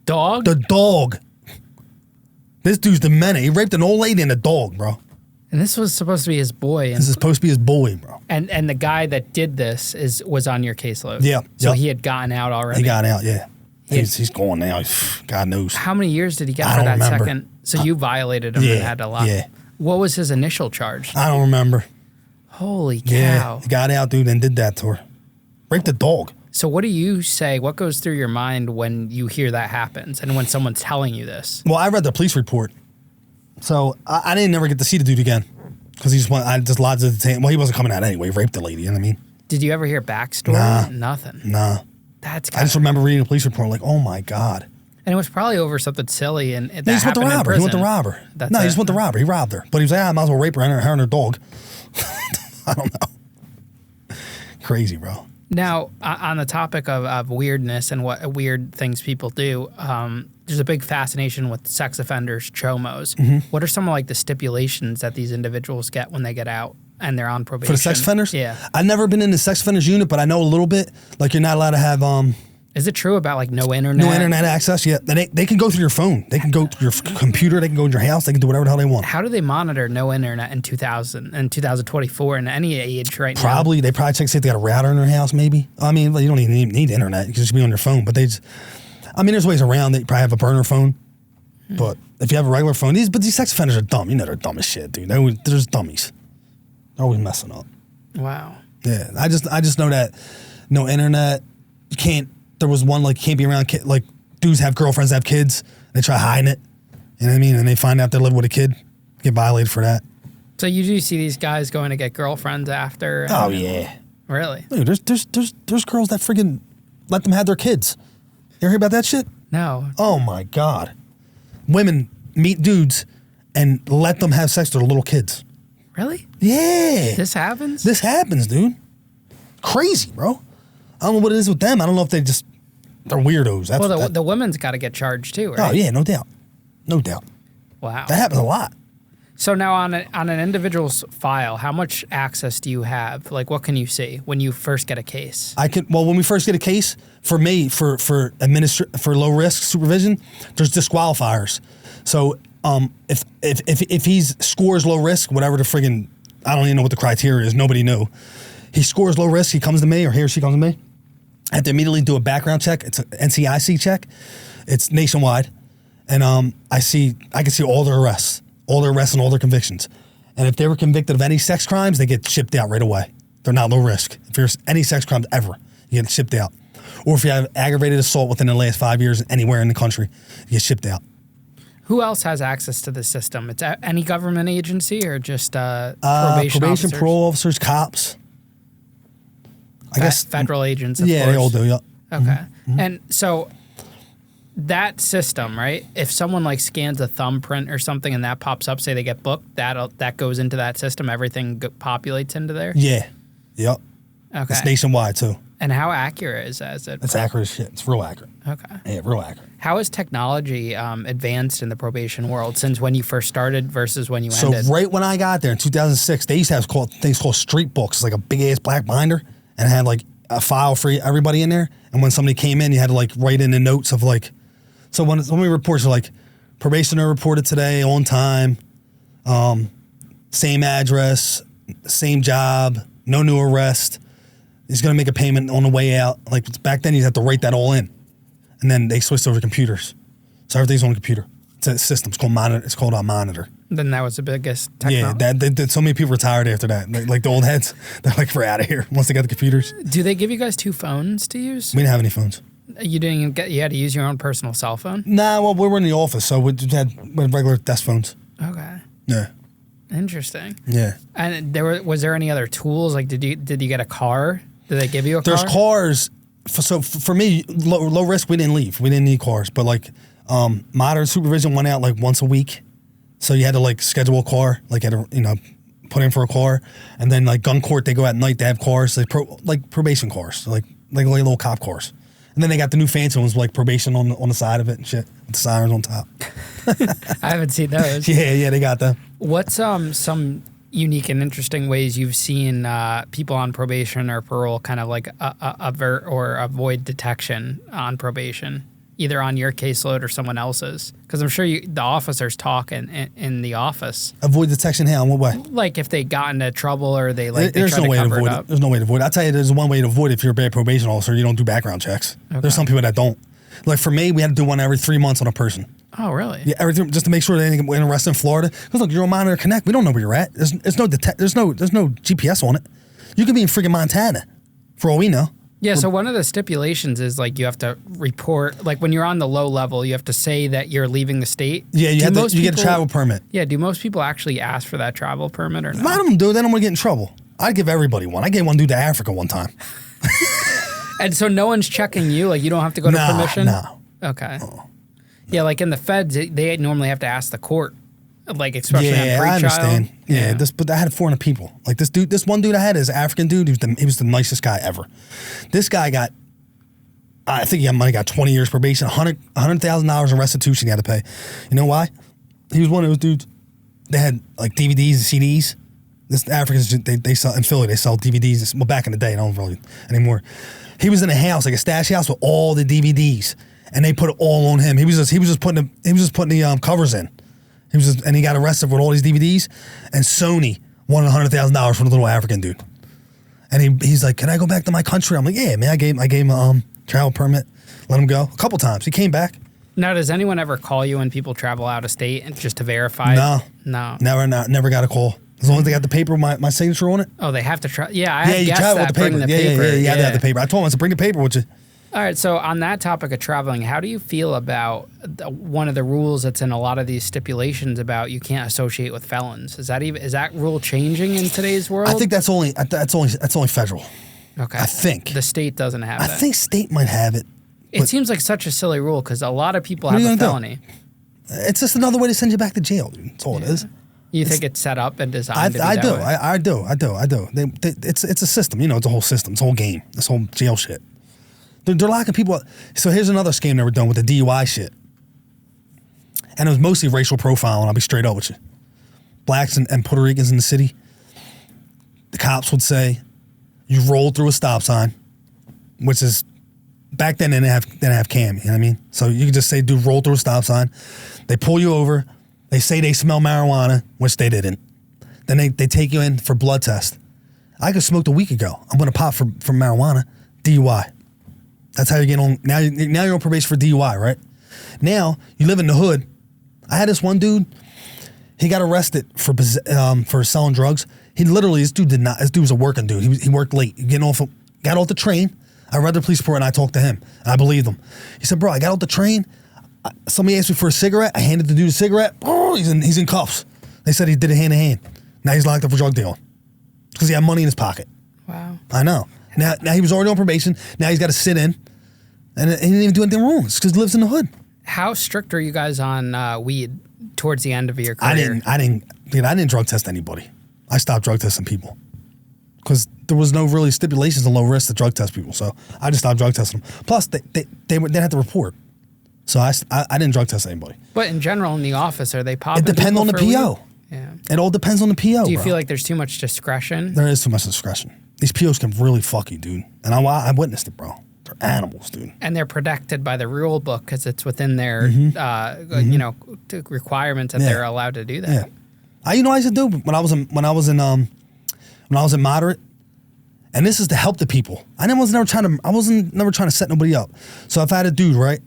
Dog? The dog. This dude's demented. He raped an old lady and a dog, bro. And this was supposed to be his boy. This is supposed to be his boy, bro. And the guy that did this was on your caseload. Yeah. So he had gotten out already. He got out, yeah. He's gone now. God knows. How many years did he get I for don't that remember. second? So you violated him and had to lock. Yeah. What was his initial charge? I don't remember. Holy cow. Yeah, he got out, dude, and did that to her. Raped the dog. So what do you say? What goes through your mind when you hear that happens and when someone's telling you this? Well, I read the police report. So I didn't never get to see the dude again. Because I just lodged the detain. Well, he wasn't coming out anyway. He raped the lady, you know what I mean? Did you ever hear backstory? Nah. Nothing. Nah. I just remember reading the police report like, oh my God. And it was probably over something silly and that he just went to happened in rob her. prison. He went to rob her. He just went to rob her. He robbed her. But he was like, I might as well rape her and her and her dog. I don't know. Crazy, bro. Now, on the topic of weirdness and what weird things people do, there's a big fascination with sex offenders, chomos. Mm-hmm. What are some of like the stipulations that these individuals get when they get out and they're on probation? For the sex offenders? Yeah. I've never been in the sex offenders unit, but I know a little bit. Like, you're not allowed to have Is it true about like no internet? no internet access. Yeah, they can go through your phone. They can go through your computer. They can go in your house. They can do whatever the hell they want. How do they monitor no internet in 2024 in any age right now? They probably check to see if they got a router in their house. Maybe. I mean, you don't even need internet. You can just be on your phone. But there's ways around. They probably have a burner phone. But if you have a regular phone, these sex offenders are dumb. You know they're dumb as shit, dude. They're just dummies. They're always messing up. Wow. Yeah, I just know that no internet. You can't. There was one like can't be around like dudes have girlfriends that have kids. They try hiding it. You know what I mean? And they find out they live with a kid. Get violated for that. So you do see these guys going to get girlfriends after? Oh yeah. Really? Dude, there's girls that friggin' let them have their kids. You ever hear about that shit? No. Oh my God. Women meet dudes and let them have sex with their little kids. Really? Yeah. This happens? This happens, dude. Crazy, bro. I don't know what it is with them. I don't know if they're weirdos. That's the women's got to get charged too, right? Oh yeah, no doubt. No doubt. Wow. That happens a lot. So now on an individual's file, how much access do you have? Like, what can you see when you first get a case? When we first get a case, for me, for low risk supervision, there's disqualifiers. So if he scores low risk, whatever the friggin', I don't even know what the criteria is. Nobody knew. He scores low risk. He comes to me, or he or she comes to me. I have to immediately do a background check. It's an NCIC check. It's nationwide, and I can see all their arrests and all their convictions. And if they were convicted of any sex crimes, they get shipped out right away. They're not low risk. If there's any sex crimes ever, you get shipped out. Or if you have aggravated assault within the last 5 years anywhere in the country, you get shipped out. Who else has access to the system? It's any government agency or just probation officers? parole officers, cops. I guess federal agents. Of yeah, course. they all do. Yeah. Okay, Mm-hmm. and so that system, right? If someone like scans a thumbprint or something and that pops up, say they get booked, that goes into that system. Everything populates into there. Yeah. Yep. Okay. It's nationwide too. And how accurate is that? It's accurate as shit. It's real accurate. Okay. Yeah, real accurate. How has technology advanced in the probation world since when you first started versus when you ended? So right when I got there in 2006, they used to have things called street books, like a big ass black binder, and it had like a file for everybody in there. And when somebody came in, you had to like write in the notes of like, so when we reports are like, probationer reported today on time, same address, same job, no new arrest. He's going to make a payment on the way out. Like back then, you had to write that all in, and then they switched over to computers, so everything's on a computer. It's a system. It's called Monitor. It's called Monitor. Then that was the biggest technology. Yeah, so many people retired after that. Like the old heads, they're like, we're out of here once they got the computers. Do they give you guys 2 phones to use? We didn't have any phones. You didn't even you had to use your own personal cell phone? Nah, well, we were in the office, so we had regular desk phones. Okay. Yeah. Interesting. Yeah. And was there any other tools? Like, did you get a car? Did they give you a car? There's cars. For me, low risk, we didn't leave. We didn't need cars. But like modern supervision went out like once a week. So you had to like schedule a car, like had to, put in for a car. And then like gun court, they go at night, they have cars, like probation cars, like little cop cars. And then they got the new fancy ones, like probation on the side of it and shit, with the sirens on top. I haven't seen those. Yeah, they got them. What's some unique and interesting ways you've seen people on probation or parole kind of like avert or avoid detection on probation, either on your caseload or someone else's? Because I'm sure the officers talk in the office. Avoid detection how? In what way? Like if they got into trouble or they There's try no to way to cover avoid it it. up. There's no way to avoid it. I'll tell you, there's one way to avoid it. If you're a bad probation officer, you don't do background checks. Okay. There's some people that don't. Like for me, we had to do one every 3 months on a person. Oh, really? Yeah, everything just to make sure they didn't get arrested in Florida. Because look, you're on Monitor Connect. We don't know where you're at. There's no GPS on it. You could be in freaking Montana, for all we know. Yeah. So one of the stipulations is like you have to report, like when you're on the low level, you have to say that you're leaving the state. Yeah, you get a travel permit. Yeah. Do most people actually ask for that travel permit or not? A lot of them do. They don't want to get in trouble. I'd give everybody one. I gave one dude to Africa one time. And so no one's checking you? Like you don't have to go to permission? No. Okay. Yeah, like in the feds, they normally have to ask the court, like especially on pre-trial. I understand. Yeah, but I had 400 people. Like this one dude I had is an African dude. He was the nicest guy ever. This guy got, I think he might have got 20 years probation, $100,000 in restitution he had to pay. You know why? He was one of those dudes. They had like DVDs and CDs. This Africans, they sell in Philly. They sell DVDs. Well, back in the day, I don't really anymore. He was in a house, like a stash house, with all the DVDs. And they put it all on him. He was just putting the covers in. And he got arrested with all these DVDs. And Sony wanted $100,000 from the little African dude. And he's like, "Can I go back to my country?" I'm like, "Yeah, man." I gave him a travel permit, let him go a couple times. He came back. Now, does anyone ever call you when people travel out of state and just to verify? No, never got a call. As long as they got the paper with my signature on it. Oh, they have to try. Yeah, I you guessed travel that. with the paper. You had to have the paper. I told him, I said, "Bring the paper with you." All right, so on that topic of traveling, how do you feel about one of the rules that's in a lot of these stipulations about you can't associate with felons? Is that rule changing in today's world? I think that's only federal. Okay. I think the state doesn't have it. I think state might have it. It seems like such a silly rule because a lot of people have a felony. It's just another way to send you back to jail, dude. That's all it is. You think it's set up and designed to be I that do. way? I do. It's a system. You know, it's a whole system. It's a whole game. This whole jail shit. They're locking people up. So here's another scam they were done with the DUI shit. And it was mostly racial profiling, I'll be straight up with you. Blacks and Puerto Ricans in the city, the cops would say, you rolled through a stop sign, which is, back then they didn't have cam, you know what I mean? So you could just say, dude, roll through a stop sign. They pull you over. They say they smell marijuana, which they didn't. Then they take you in for blood test. I could smoked a week ago. I'm going to pop for marijuana, DUI. That's how you get on. Now you're on probation for DUI, right? Now you live in the hood. I had this one dude. He got arrested for selling drugs. This dude was a working dude. He worked late. Got off the train. I read the police report and I talked to him. And I believed him. He said, "Bro, I got off the train. Somebody asked me for a cigarette. I handed the dude a cigarette. Oh, he's in cuffs. They said he did it hand to hand. Now he's locked up for drug dealing because he had money in his pocket." Wow. I know. Now he was already on probation. Now he's got to sit in, and he didn't even do anything wrong. It's because he lives in the hood. How strict are you guys on weed towards the end of your career? I didn't drug test anybody. I stopped drug testing people because there was no really stipulations on low risk to drug test people. So I just stopped drug testing them. Plus, they didn't have to report. So I didn't drug test anybody. But in general, in the office, are they popping? It depends on the PO. Yeah. It all depends on the PO. Do you feel like there's too much discretion? There is too much discretion. These POs can really fuck you, dude. And I witnessed it, bro. They're animals, dude. And they're protected by the rule book because it's within their, requirements that they're allowed to do that. Yeah. I used to do when I was in moderate, and this is to help the people. I wasn't never trying to set nobody up. So if I had a dude, right,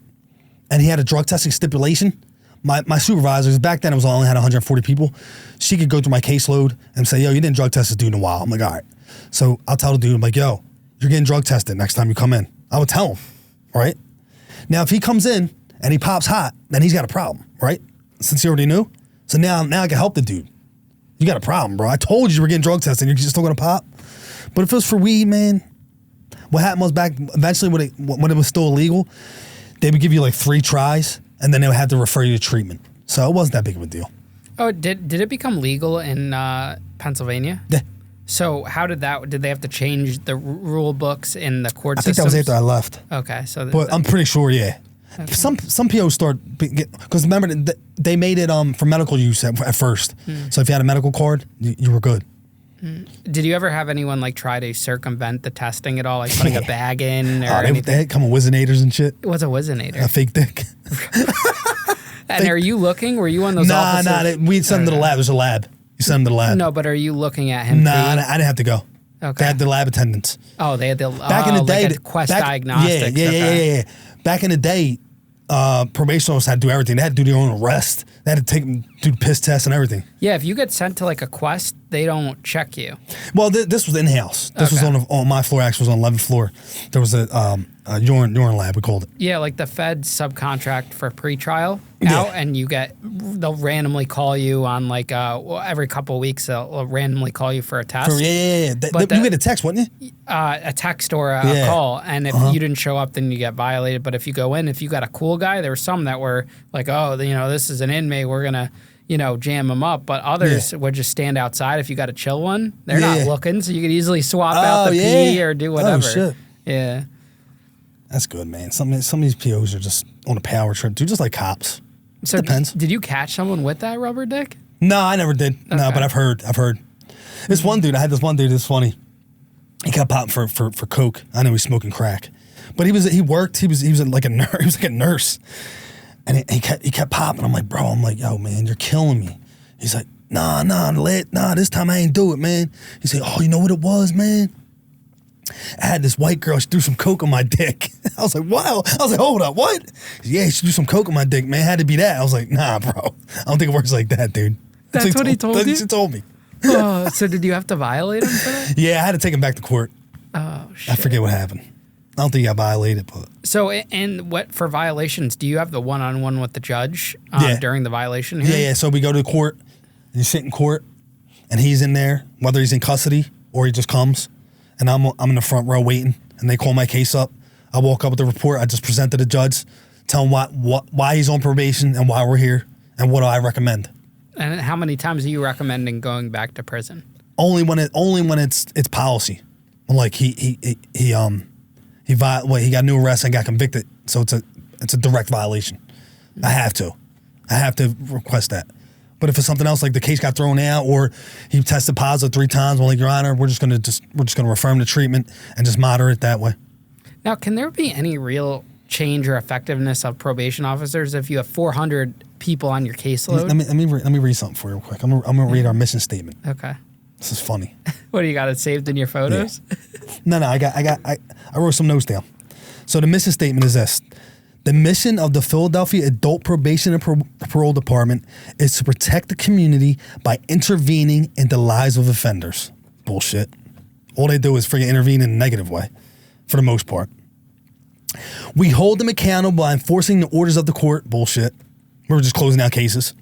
and he had a drug testing stipulation, my supervisors, back then I only had 140 people, she could go through my caseload and say, "Yo, you didn't drug test this dude in a while." I'm like, "All right." So I'll tell the dude, I'm like, "Yo, you're getting drug tested next time you come in." I would tell him, right? Now, if he comes in and he pops hot, then he's got a problem, right? Since he already knew. So now I can help the dude. You got a problem, bro. I told you were getting drug tested. You're just still going to pop. But if it was for weed, man, what happened was eventually when it was still illegal, they would give you like 3 tries, and then they would have to refer you to treatment. So it wasn't that big of a deal. Oh, did it become legal in Pennsylvania? Yeah. So how did they have to change the rule books in the court systems? I think that was after I left. Okay. But I'm pretty sure, yeah. Okay. Some POs because remember they made it for medical use at first. So if you had a medical card, you were good. Did you ever have anyone like try to circumvent the testing at all, like putting a bag in or anything? They had come with Wizinators and shit. What's a Wizinator? A fake dick. And are you looking? Were you on those officers? Nah. We'd send them to the lab. There's a lab. You send them to the lab. No, but are you looking at him? Nah, I didn't have to go. Okay. They had the lab attendants. Oh, they had the back in the day. Quest Diagnostics. Yeah. back in the day, probation officers had to do everything. They had to do their own arrest. They had to do the piss test and everything. Yeah, if you get sent to like a quest, they don't check you. Well, this was in-house. This was on my floor. Actually, was on 11th floor. There was a urine lab, we called it. Yeah, like the feds subcontract for pretrial out, and they'll randomly call you on like every couple of weeks. They'll randomly call you for a test. Yeah. You get a text, wouldn't you? A text or a call, and if you didn't show up, then you get violated. But if you go in, if you got a cool guy, there were some that were like, oh, this is an inmate, we're gonna jam him up. But others would just stand outside. If you got a chill one, they're not looking, so you could easily swap out the pee or do whatever. Oh shit. Yeah. That's good, man. Some of these POs are just on a power trip, dude, just like cops. So depends. Did you catch someone with that rubber dick? No, I never did. Okay. No, but I've heard. This one dude, I had this one dude, it's funny. He got popped for coke. I know he's smoking crack. But he was like a nurse. He was like a nurse. And he kept popping. I'm like, bro, yo, man, you're killing me. He's like, nah, this time I ain't do it, man. He said, oh, you know what it was, man? I had this white girl, she threw some coke on my dick. I was like, wow. I was like, hold up, what? Yeah, she threw some coke on my dick, man. Had to be that. I was like, nah, bro. I don't think it works like that, dude. That's what he told you? She told me. Oh, so did you have to violate him for that? Yeah, I had to take him back to court. Oh, shit. I forget what happened. I don't think he got violated, but... So, and what, for violations, do you have the one-on-one with the judge during the violation hearing? Yeah. So we go to court, and you sit in court, and he's in there, whether he's in custody or he just comes. And I'm in the front row waiting, and they call my case up. I walk up with the report. I just present to the judge, tell him why he's on probation and why we're here, and what do I recommend. And how many times are you recommending going back to prison? Only when it's policy. Like he got a new arrest and got convicted, so it's a direct violation. I have to request that. But if it's something else, like the case got thrown out or he tested positive 3 times, well, like, Your Honor, we're just gonna refer him to treatment and just monitor it that way. Now, can there be any real change or effectiveness of probation officers if you have 400 people on your caseload? Let me read something for you real quick. I'm gonna read our mission statement. Okay. This is funny. What, do you got it saved in your photos? Yeah. No, I wrote some notes down. So the mission statement is this. The mission of the Philadelphia Adult Probation and Parole Department is to protect the community by intervening in the lives of offenders. Bullshit. All they do is freaking intervene in a negative way, for the most part. We hold them accountable by enforcing the orders of the court. Bullshit. We're just closing out cases.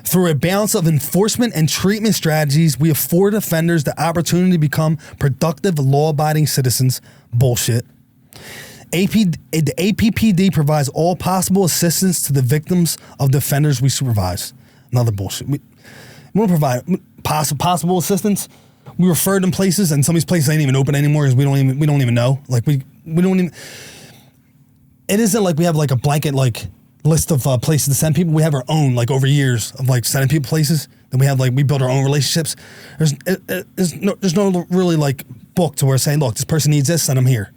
Through a balance of enforcement and treatment strategies, we afford offenders the opportunity to become productive, law-abiding citizens. Bullshit. The APPD provides all possible assistance to the victims of the offenders we supervise. Another bullshit. We don't provide possible assistance. We refer them places, and some of these places ain't even open anymore because we don't even know. Like we don't even. It isn't like we have like a blanket like list of places to send people. We have our own like over years of like sending people places. Then we have like we build our own relationships. There's no really like book to where saying, look, this person needs this, send them here.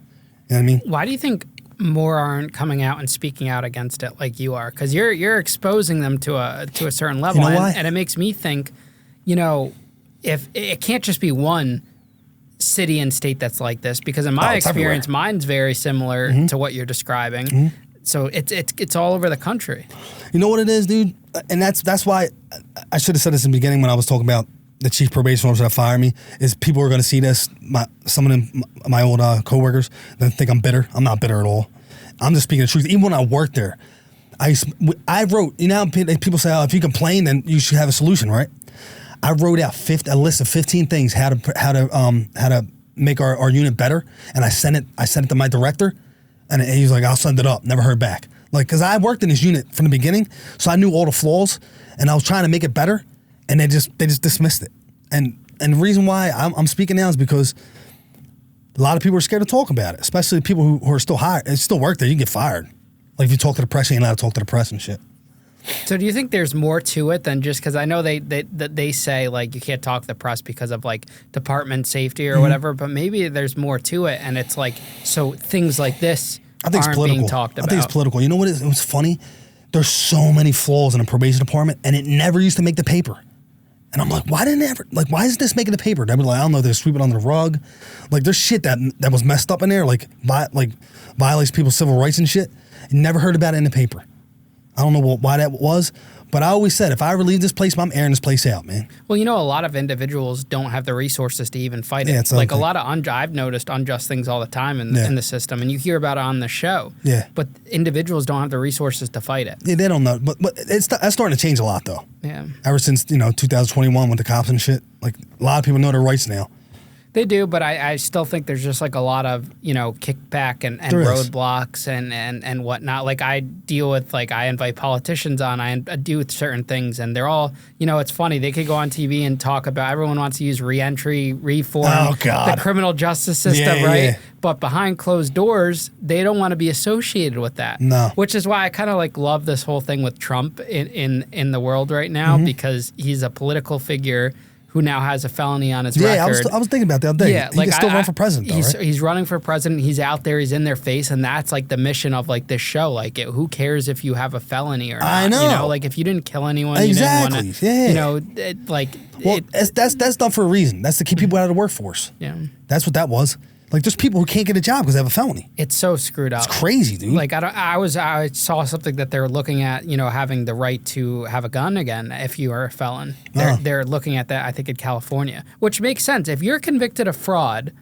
You know what I mean? Why do you think more aren't coming out and speaking out against it like you are? Because you're exposing them to a certain level. You know why? And it makes me think, if it can't just be one city and state that's like this, because in my experience, mine's very similar to what you're describing. Mm-hmm. So it's all over the country. You know what it is, dude? And that's why I should have said this in the beginning when I was talking about the chief probation officer that fired me, is people are going to see this, some of them, my old coworkers, they think I'm bitter. I'm not bitter at all. I'm just speaking the truth. Even when I worked there, I wrote, how people say, oh, if you complain, then you should have a solution, right? I wrote out a list of 15 things how to make our unit better, and I sent it to my director, and he was like, I'll send it up. Never heard back. Like, because I worked in this unit from the beginning, so I knew all the flaws, and I was trying to make it better. And they just dismissed it. And the reason why I'm speaking now is because a lot of people are scared to talk about it, especially people who are still hired and still work there. You can get fired. Like if you talk to the press, you ain't allowed to talk to the press and shit. So do you think there's more to it than just, because I know they say like you can't talk to the press because of like department safety or whatever, but maybe there's more to it, and it's like, so things like this aren't being talked about. I think it's political. You know what? It was funny. There's so many flaws in the probation department, and it never used to make the paper. And I'm like, why isn't this making the paper? They'd be like, I don't know, they're sweeping under the rug. Like, there's shit that was messed up in there, like violates people's civil rights and shit. Never heard about it in the paper. I don't know why that was, but I always said, if I ever leave this place, I'm airing this place out, man. Well, a lot of individuals don't have the resources to even fight it. It's like a lot of I've noticed unjust things all the time in the system, and you hear about it on the show. Yeah. But individuals don't have the resources to fight it. Yeah, they don't know. But that's starting to change a lot, though. Yeah. Ever since, 2021 with the cops and shit. Like, a lot of people know their rights now. They do, but I still think there's just like a lot of, kickback and roadblocks and whatnot. Like I deal with, I invite politicians on, I deal with certain things, and they're all, it's funny. They could go on TV and talk about, everyone wants to use reentry, reform, the criminal justice system, right? Yeah. But behind closed doors, they don't want to be associated with that. No. Which is why I kind of love this whole thing with Trump in the world right now, because he's a political figure who now has a felony on his record. I was thinking about that the other day. Yeah, he can still run for president, though, right? He's running for president. He's out there. He's in their face, and that's the mission of this show. Who cares if you have a felony or not? I know. If you didn't kill anyone, exactly. You didn't want to. That's done for a reason. That's to keep people out of the workforce. Yeah, that's what that was. There's people who can't get a job because they have a felony. It's so screwed up. It's crazy, dude. I saw something that they were looking at, having the right to have a gun again if you are a felon. They're looking at that, I think, in California, which makes sense. If you're convicted of fraud,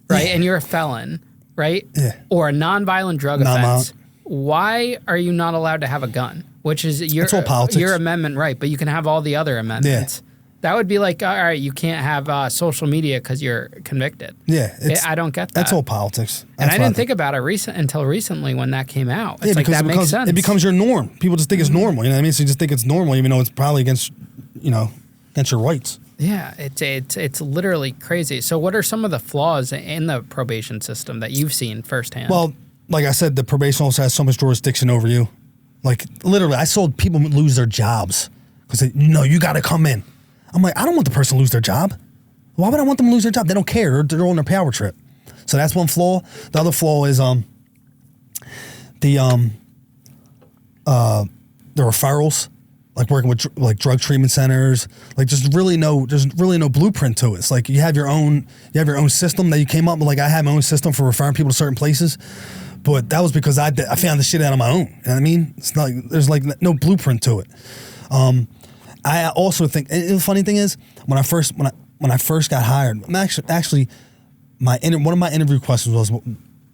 right, and you're a felon, right, or a nonviolent drug offense, why are you not allowed to have a gun? Which is it's all politics. Your amendment, right? But you can have all the other amendments. Yeah. That would be all right, you can't have social media because you're convicted. Yeah. I don't get that. That's all politics. And I didn't think about it until recently when that came out. It's that makes sense. It becomes your norm. People just think it's normal, you know what I mean? So you just think it's normal even though it's probably against your rights. Yeah, it's literally crazy. So what are some of the flaws in the probation system that you've seen firsthand? Well, like I said, the probation officer has so much jurisdiction over you. Literally, I saw people lose their jobs because you got to come in. I'm like, I don't want the person to lose their job. Why would I want them to lose their job? They don't care. They're on their power trip. So that's one flaw. The other flaw is the referrals, working with drug treatment centers. There's really no blueprint to it. It's you have your own system that you came up with. I had my own system for referring people to certain places. But that was because I found the shit out on my own. You know what I mean? It's not there's no blueprint to it. I also think, and the funny thing is, when I first got hired, actually, one of my interview questions was,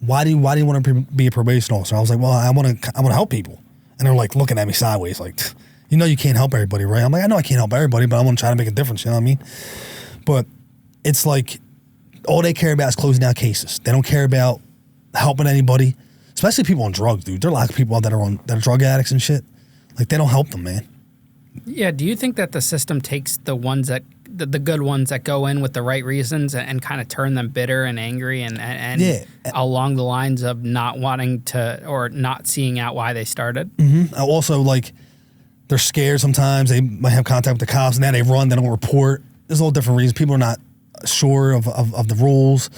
why do you want to be a probation officer? I was like, well, I want to help people, and they're looking at me sideways, you can't help everybody, right? I'm like, I know I can't help everybody, but I want to try to make a difference. You know what I mean? But it's all they care about is closing down cases. They don't care about helping anybody, especially people on drugs, dude. There are a lot of people out that are drug addicts and shit. They don't help them, man. Yeah, do you think that the system takes the ones that the good ones that go in with the right reasons and kind of turn them bitter and angry and along the lines of not wanting to or not seeing out why they started? Mm-hmm. Also, they're scared sometimes. They might have contact with the cops and now they run. They don't report. There's all different reasons. People are not sure of the rules.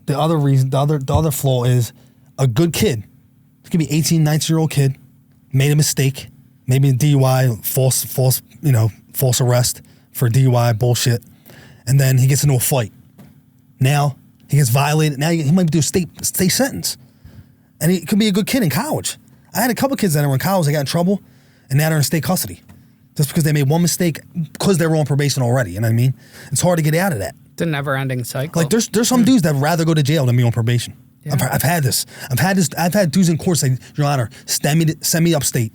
The other reason, the other flaw is a good kid. It could be 18, 19-year-old kid, made a mistake, maybe a DUI, false arrest for DUI bullshit, and then he gets into a fight. Now he gets violated. Now he might do a state sentence, and he could be a good kid in college. I had a couple kids that were in college. They got in trouble, and now they're in state custody just because they made one mistake because they were on probation already. You know what I mean? It's hard to get out of that. It's a never-ending cycle. There's some dudes that would rather go to jail than be on probation. Yeah. I've had this. I've had dudes in court say, Your Honor, send me upstate.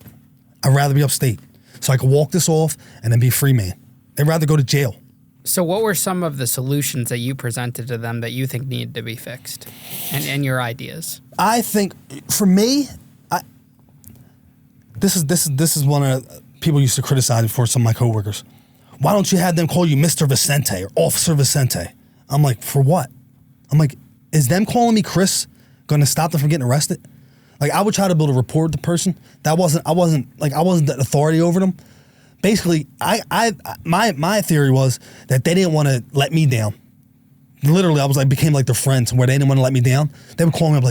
I'd rather be upstate so I can walk this off and then be a free man. They'd rather go to jail. So what were some of the solutions that you presented to them that you think needed to be fixed and your ideas? I think for me, this is one of people used to criticize before, some of my coworkers. Why don't you have them call you Mr. Vicente or Officer Vicente? I'm like, for what? I'm like, is them calling me Chris going to stop them from getting arrested? I would try to build a rapport with the person. I wasn't the authority over them. Basically, my theory was that they didn't want to let me down. Literally, I became their friends where they didn't want to let me down. They would call me up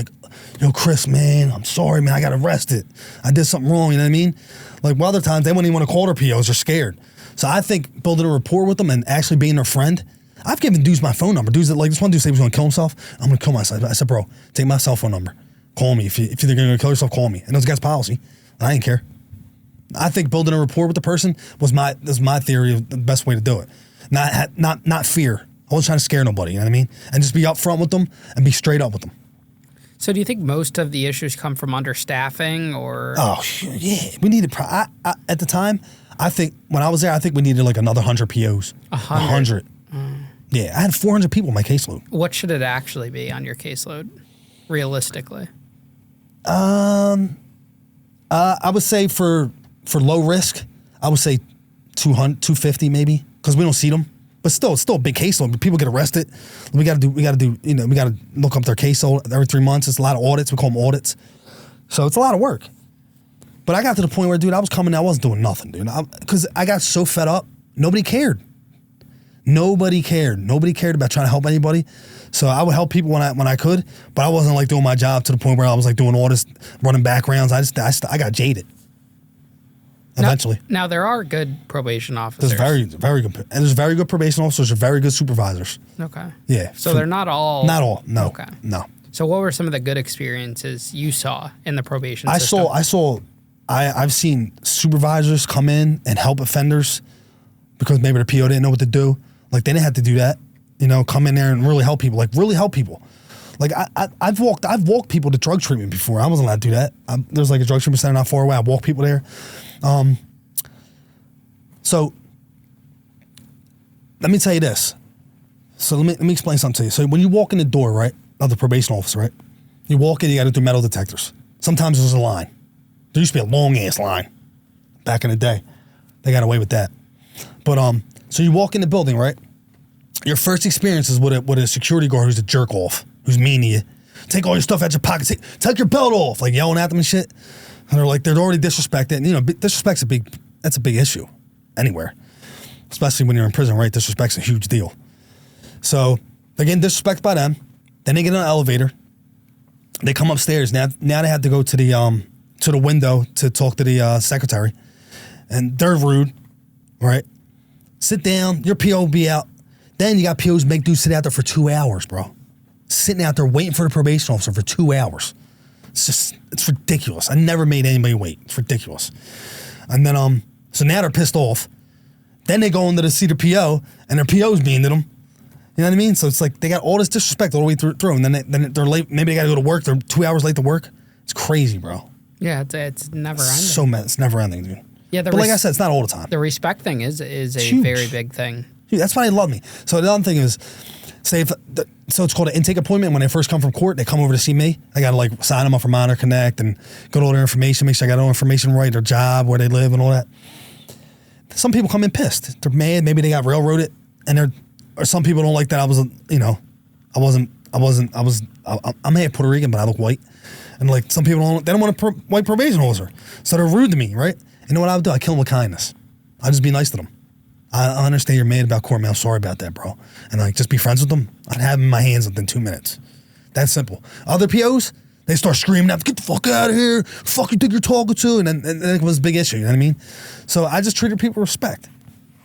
yo, Chris, man, I'm sorry, man, I got arrested. I did something wrong, you know what I mean? Like, well, other times, they wouldn't even want to call their POs. They're scared. So I think building a rapport with them and actually being their friend, I've given dudes my phone number. Dudes that, like, this one dude said he was going to kill himself. I'm going to kill myself. I said, bro, take my cell phone number. Call me. If you're going to kill yourself, call me. And those guys' policy. I didn't care. I think building a rapport with the person was my theory of the best way to do it. Not fear. I wasn't trying to scare nobody, you know what I mean? And just be upfront with them and be straight up with them. So do you think most of the issues come from understaffing or? Oh, yeah. We needed, at the time, I think, when I was there, I think we needed like another 100 POs. 100. Yeah, I had 400 people in my caseload. What should it actually be on your caseload, realistically? I would say for low risk, I would say 200, 250 maybe, because we don't see them. But still, it's still a big caseload. People get arrested. We got to do. You know, we got to look up their caseload every 3 months. It's a lot of audits. We call them audits. So it's a lot of work. But I got to the point where, dude, I was coming. I wasn't doing nothing, dude, because I got so fed up. Nobody cared. Nobody cared. Nobody cared about trying to help anybody. So I would help people when I could, but I wasn't like doing my job to the point where I was like doing audits, running backgrounds. I got jaded. Eventually. Now there are good probation officers. There's very good, and there's very good probation officers. There's very good supervisors. Okay. Yeah. So they're not all. Not all. No. Okay. No. So what were some of the good experiences you saw in the probation system? I've seen supervisors come in and help offenders because maybe the PO didn't know what to do. Like they didn't have to do that. You know, come in there and really help people. Like really help people. Like I've walked people to drug treatment before. I wasn't allowed to do that. There's like a drug treatment center not far away. I walked people there. So let me tell you this. So let me explain something to you. So when you walk in the door, right, of the probation office, right, you walk in, you got to do metal detectors. Sometimes there's a line. There used to be a long ass line back in the day. They got away with that. But so you walk in the building, right? Your first experience is with a security guard who's a jerk off, who's mean to you. Take all your stuff out your pocket. Take your belt off, like yelling at them and shit. And they're already disrespected. And, you know, disrespect's a big issue anywhere, especially when you're in prison, right? Disrespect's a huge deal. So they're getting disrespected by them. Then they get on an elevator. They come upstairs. Now they have to go to the window to talk to the secretary, and they're rude, right? Sit down. Your PO will be out. Then you got POs make dudes sit out there for 2 hours, bro. Sitting out there waiting for the probation officer for 2 hours. It's ridiculous. I never made anybody wait. It's ridiculous. And then, so now they're pissed off. Then they go into the see the PO, and their PO's mean to them. You know what I mean? So it's like they got all this disrespect all the way through, and then they're late. Maybe they got to go to work. They're 2 hours late to work. It's crazy, bro. Yeah, it's never ending. So mad. It's never ending, dude. Yeah, but like I said, it's not all the time. The respect thing is a huge. very big thing. Dude, that's why they love me. So the other thing is, so it's called an intake appointment. When they first come from court, they come over to see me. I got to like sign them up for Monitor Connect and go to all their information, make sure I got all information right, their job, where they live, and all that. Some people come in pissed. They're mad. Maybe they got railroaded, or some people don't like that. I may have Puerto Rican, but I look white. And like some people they don't want a white probation officer, so they're rude to me, right? You know what I would do? I kill them with kindness. I just be nice to them. I understand you're mad about court, man. I'm sorry about that, bro. And like, just be friends with them. I'd have them in my hands within 2 minutes. That's simple. Other POs, they start screaming out, "Get the fuck out of here! Fuck you think you're talking to?" And then it was a big issue. You know what I mean? So I just treated people with respect.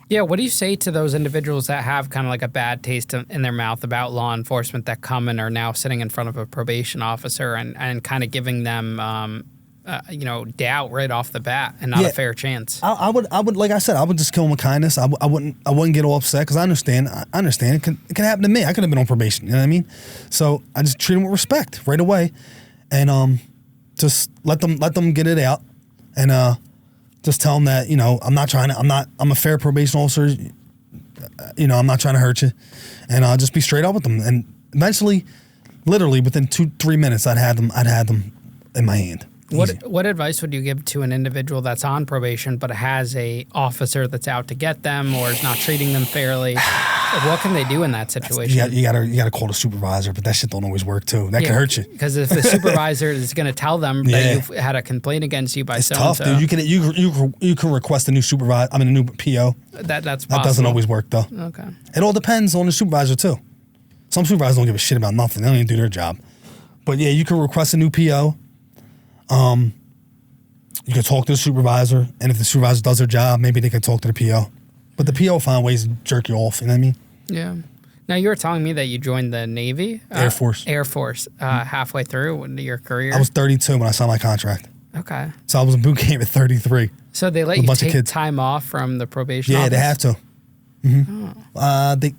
Yeah. What do you say to those individuals that have kind of like a bad taste in their mouth about law enforcement that come and are now sitting in front of a probation officer and kind of giving them doubt right off the bat and not a fair chance? I would, like I said, I would just kill them with kindness. I wouldn't get all upset because I understand it can happen to me. I could have been on probation. You know what I mean? So I just treat them with respect right away, and just let them get it out, and just tell them that I'm a fair probation officer. I'm not trying to hurt you, and I'll just be straight up with them. And eventually, literally within 2-3 minutes, I'd had them in my hand. What advice would you give to an individual that's on probation but has a officer that's out to get them or is not treating them fairly? What can they do in that situation? You gotta call the supervisor, but that shit don't always work too. That can hurt you. Because if the supervisor is going to tell them that you've had a complaint against you by so-and-so. It's tough, dude. You can request a new a new PO. That's possible. That doesn't always work though. Okay. It all depends on the supervisor too. Some supervisors don't give a shit about nothing. They don't even do their job. But yeah, you can request a new PO. You can talk to the supervisor, and if the supervisor does their job, maybe they can talk to the PO. But the PO will find ways to jerk you off, you know what I mean? Yeah. Now, you were telling me that you joined the Navy? Air Force. Air Force, halfway through your career? I was 32 when I signed my contract. Okay. So I was in boot camp at 33. So they let you take time off from the probation office? Yeah, they have to.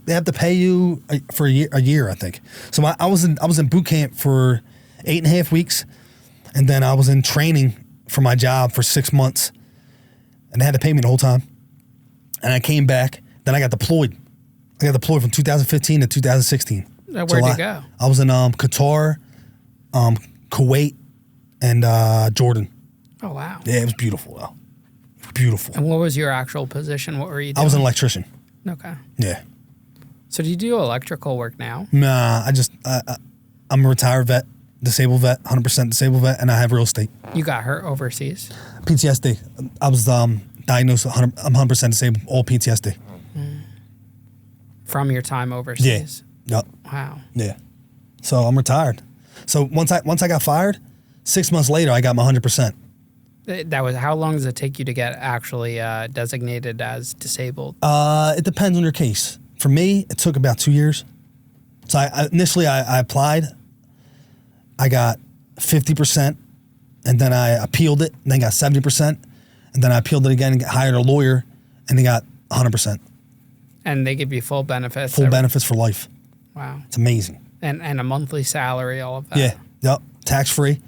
They have to pay you for a year, I think. So I was in boot camp for 8.5 weeks, and then I was in training for my job for 6 months, and they had to pay me the whole time. And I came back. Then I got deployed. I got deployed from 2015 to 2016. Where'd you go? I was in Qatar, Kuwait, and Jordan. Oh, wow. Yeah, it was beautiful, though. Beautiful. And what was your actual position? What were you doing? I was an electrician. Okay. Yeah. So do you do electrical work now? Nah, I'm a retired vet, disabled vet, 100% disabled vet, and I have real estate. You got hurt overseas? PTSD. I was diagnosed 100% disabled, all PTSD. From your time overseas? Yeah. Yep. Wow. Yeah. So I'm retired. So once I got fired, 6 months later, I got my 100%. That was, how long does it take you to get actually designated as disabled? It depends on your case. For me, it took about 2 years. So initially I applied. I got 50%, and then I appealed it, and then got 70%, and then I appealed it again and hired a lawyer, and they got 100%. And they give you full benefits? Full benefits for life. Wow. It's amazing. And a monthly salary, all of that? Yeah. Yep. Tax-free.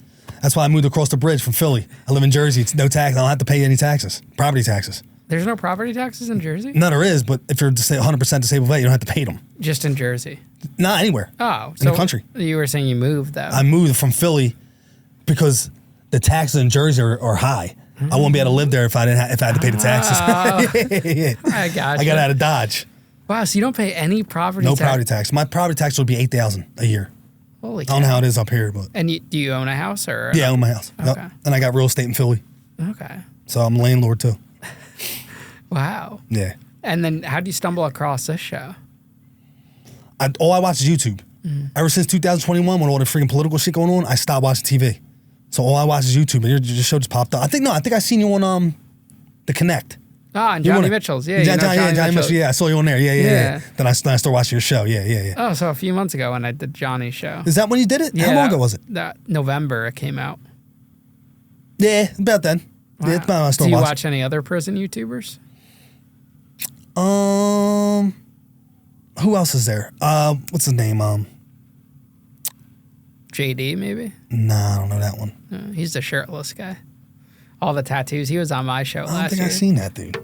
That's why I moved across the bridge from Philly. I live in Jersey. It's no tax. I don't have to pay any taxes. Property taxes. There's no property taxes in Jersey? No, there is, but if you're 100% disabled vet, you don't have to pay them. Just in Jersey? Not anywhere. Oh. In the country. You were saying you moved, though. I moved from Philly because the taxes in Jersey are high. I wouldn't be able to live there if I had to pay the taxes. Yeah. I got you. I got out of Dodge. Wow, so you don't pay any property tax? No property tax. My property tax would be $8,000 a year. Holy cow. I don't know how it is up here, but And do you own a house or? yeah, I own my house. Okay. Yep. And I got real estate in Philly, Okay. so I'm a landlord too. Wow. Yeah. And then how do you stumble across this show? All I watch is YouTube. Ever since 2021, when all the freaking political shit going on, I stopped watching TV. So all I watch is YouTube, and your show just popped up. I think I seen you on The Connect. Ah, and Johnny Mitchell's. Yeah, Johnny Mitchell. Yeah, I saw you on there. Yeah. Then I started watching your show. Yeah. Oh, so a few months ago when I did Johnny's show. Is that when you did it? Yeah, How long ago was it? November it came out. Yeah, about then. Wow. Yeah, it's about when I Do started you watching. watch any other prison YouTubers? Who else is there? What's his name? JD, maybe? Nah, I don't know that one. He's the shirtless guy. All the tattoos. He was on my show I don't last think year. I've seen that dude.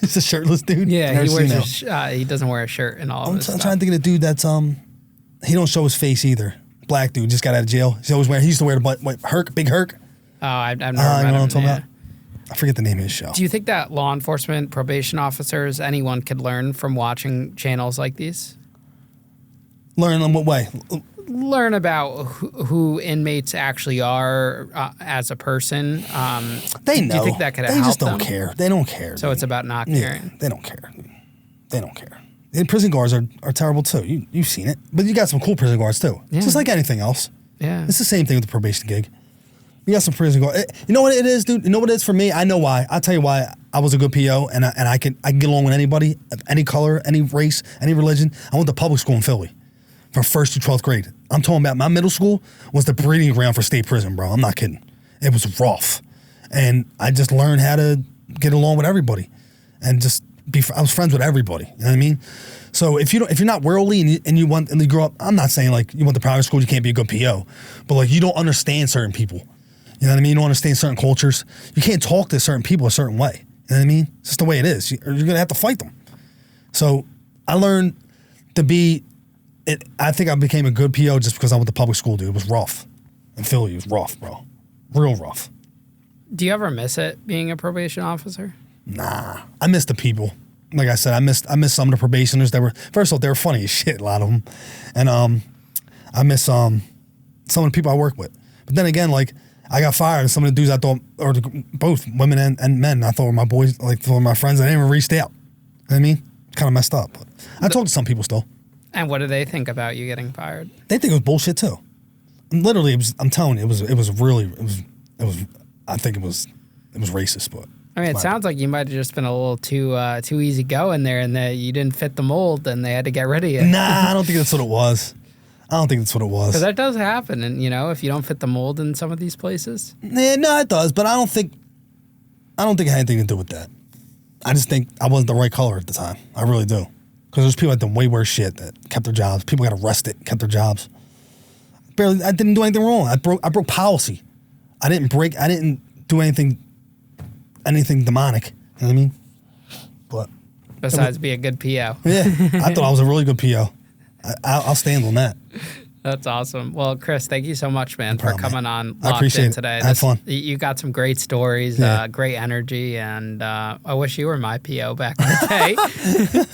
He's a shirtless dude? Yeah, he wears he doesn't wear a shirt and all of his I'm stuff. trying to think of the dude that's he don't show his face either. Black dude, just got out of jail. He used to wear the Herc, big Herc. Oh, I've never met You know him. what I'm talking Yeah. about? I forget the name of his show. Do you think that law enforcement, probation officers, anyone could learn from watching channels like these? Learn in what way? Learn about who inmates actually are as a person. They know. Do you think that could help They just them? don't care. They don't care. So it's about not caring. Yeah, they don't care. They don't care. And prison guards are terrible too. You've seen it. But you got some cool prison guards too. Yeah. Just like anything else. Yeah. It's the same thing with the probation gig. You got some prison guards. You know what it is, dude? You know what it is for me? I know why. I'll tell you why I was a good PO and I can get along with anybody, of any color, any race, any religion. I went to public school in Philly from 1st to 12th grade. I'm talking about my middle school was the breeding ground for state prison, bro. I'm not kidding. It was rough. And I just learned how to get along with everybody and just I was friends with everybody. You know what I mean? So if you're not worldly and you grow up, I'm not saying like you went to private school, you can't be a good PO, but like you don't understand certain people. You know what I mean? You don't understand certain cultures. You can't talk to certain people a certain way. You know what I mean? It's just the way it is. You're going to have to fight them. So I learned to be, I think I became a good PO just because I went to public school, dude. It was rough. In Philly, it was rough, bro. Real rough. Do you ever miss it being a probation officer? Nah. I miss the people. Like I said, I missed some of the probationers that were, first of all, they were funny as shit, a lot of them. And I miss some of the people I work with. But then again, like, I got fired, and some of the dudes I thought, or both women and men, I thought were my boys, like, were my friends, and they didn't even reached out. You know what I mean? Kind of messed up. But I talked to some people still. And what do they think about you getting fired? They think it was bullshit too. Literally, I'm telling you, it was I think it was racist, but. I mean, it sounds like you might have just been a little too easy going there, and that you didn't fit the mold, and they had to get rid of you. Nah, I don't think that's what it was. Because that does happen, and if you don't fit the mold in some of these places. Yeah, no, it does, but I don't think it had anything to do with that. I just think I wasn't the right color at the time. I really do. Because there's people that done way worse shit that kept their jobs. People got arrested, kept their jobs. I didn't do anything wrong. I broke policy. I didn't do anything demonic. You know what I mean? But besides be a good PO. Yeah, I thought I was a really good PO. I'll stand on that. That's awesome. Well, Chris, thank you so much, man, for coming on I appreciate it today. Had fun. You got some great stories, great energy, and I wish you were my PO back in the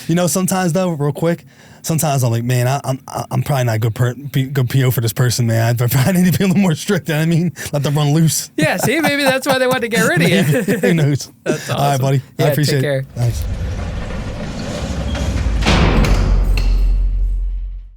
day. Sometimes though, real quick, sometimes I'm like, man, I'm probably not a good PO for this person, man. I probably need to be a little more strict. You know what I mean? Let them run loose. Yeah, see, maybe that's why they wanted to get rid of you. Who knows? That's awesome. All right, buddy. Yeah, I appreciate take care. it. Thanks.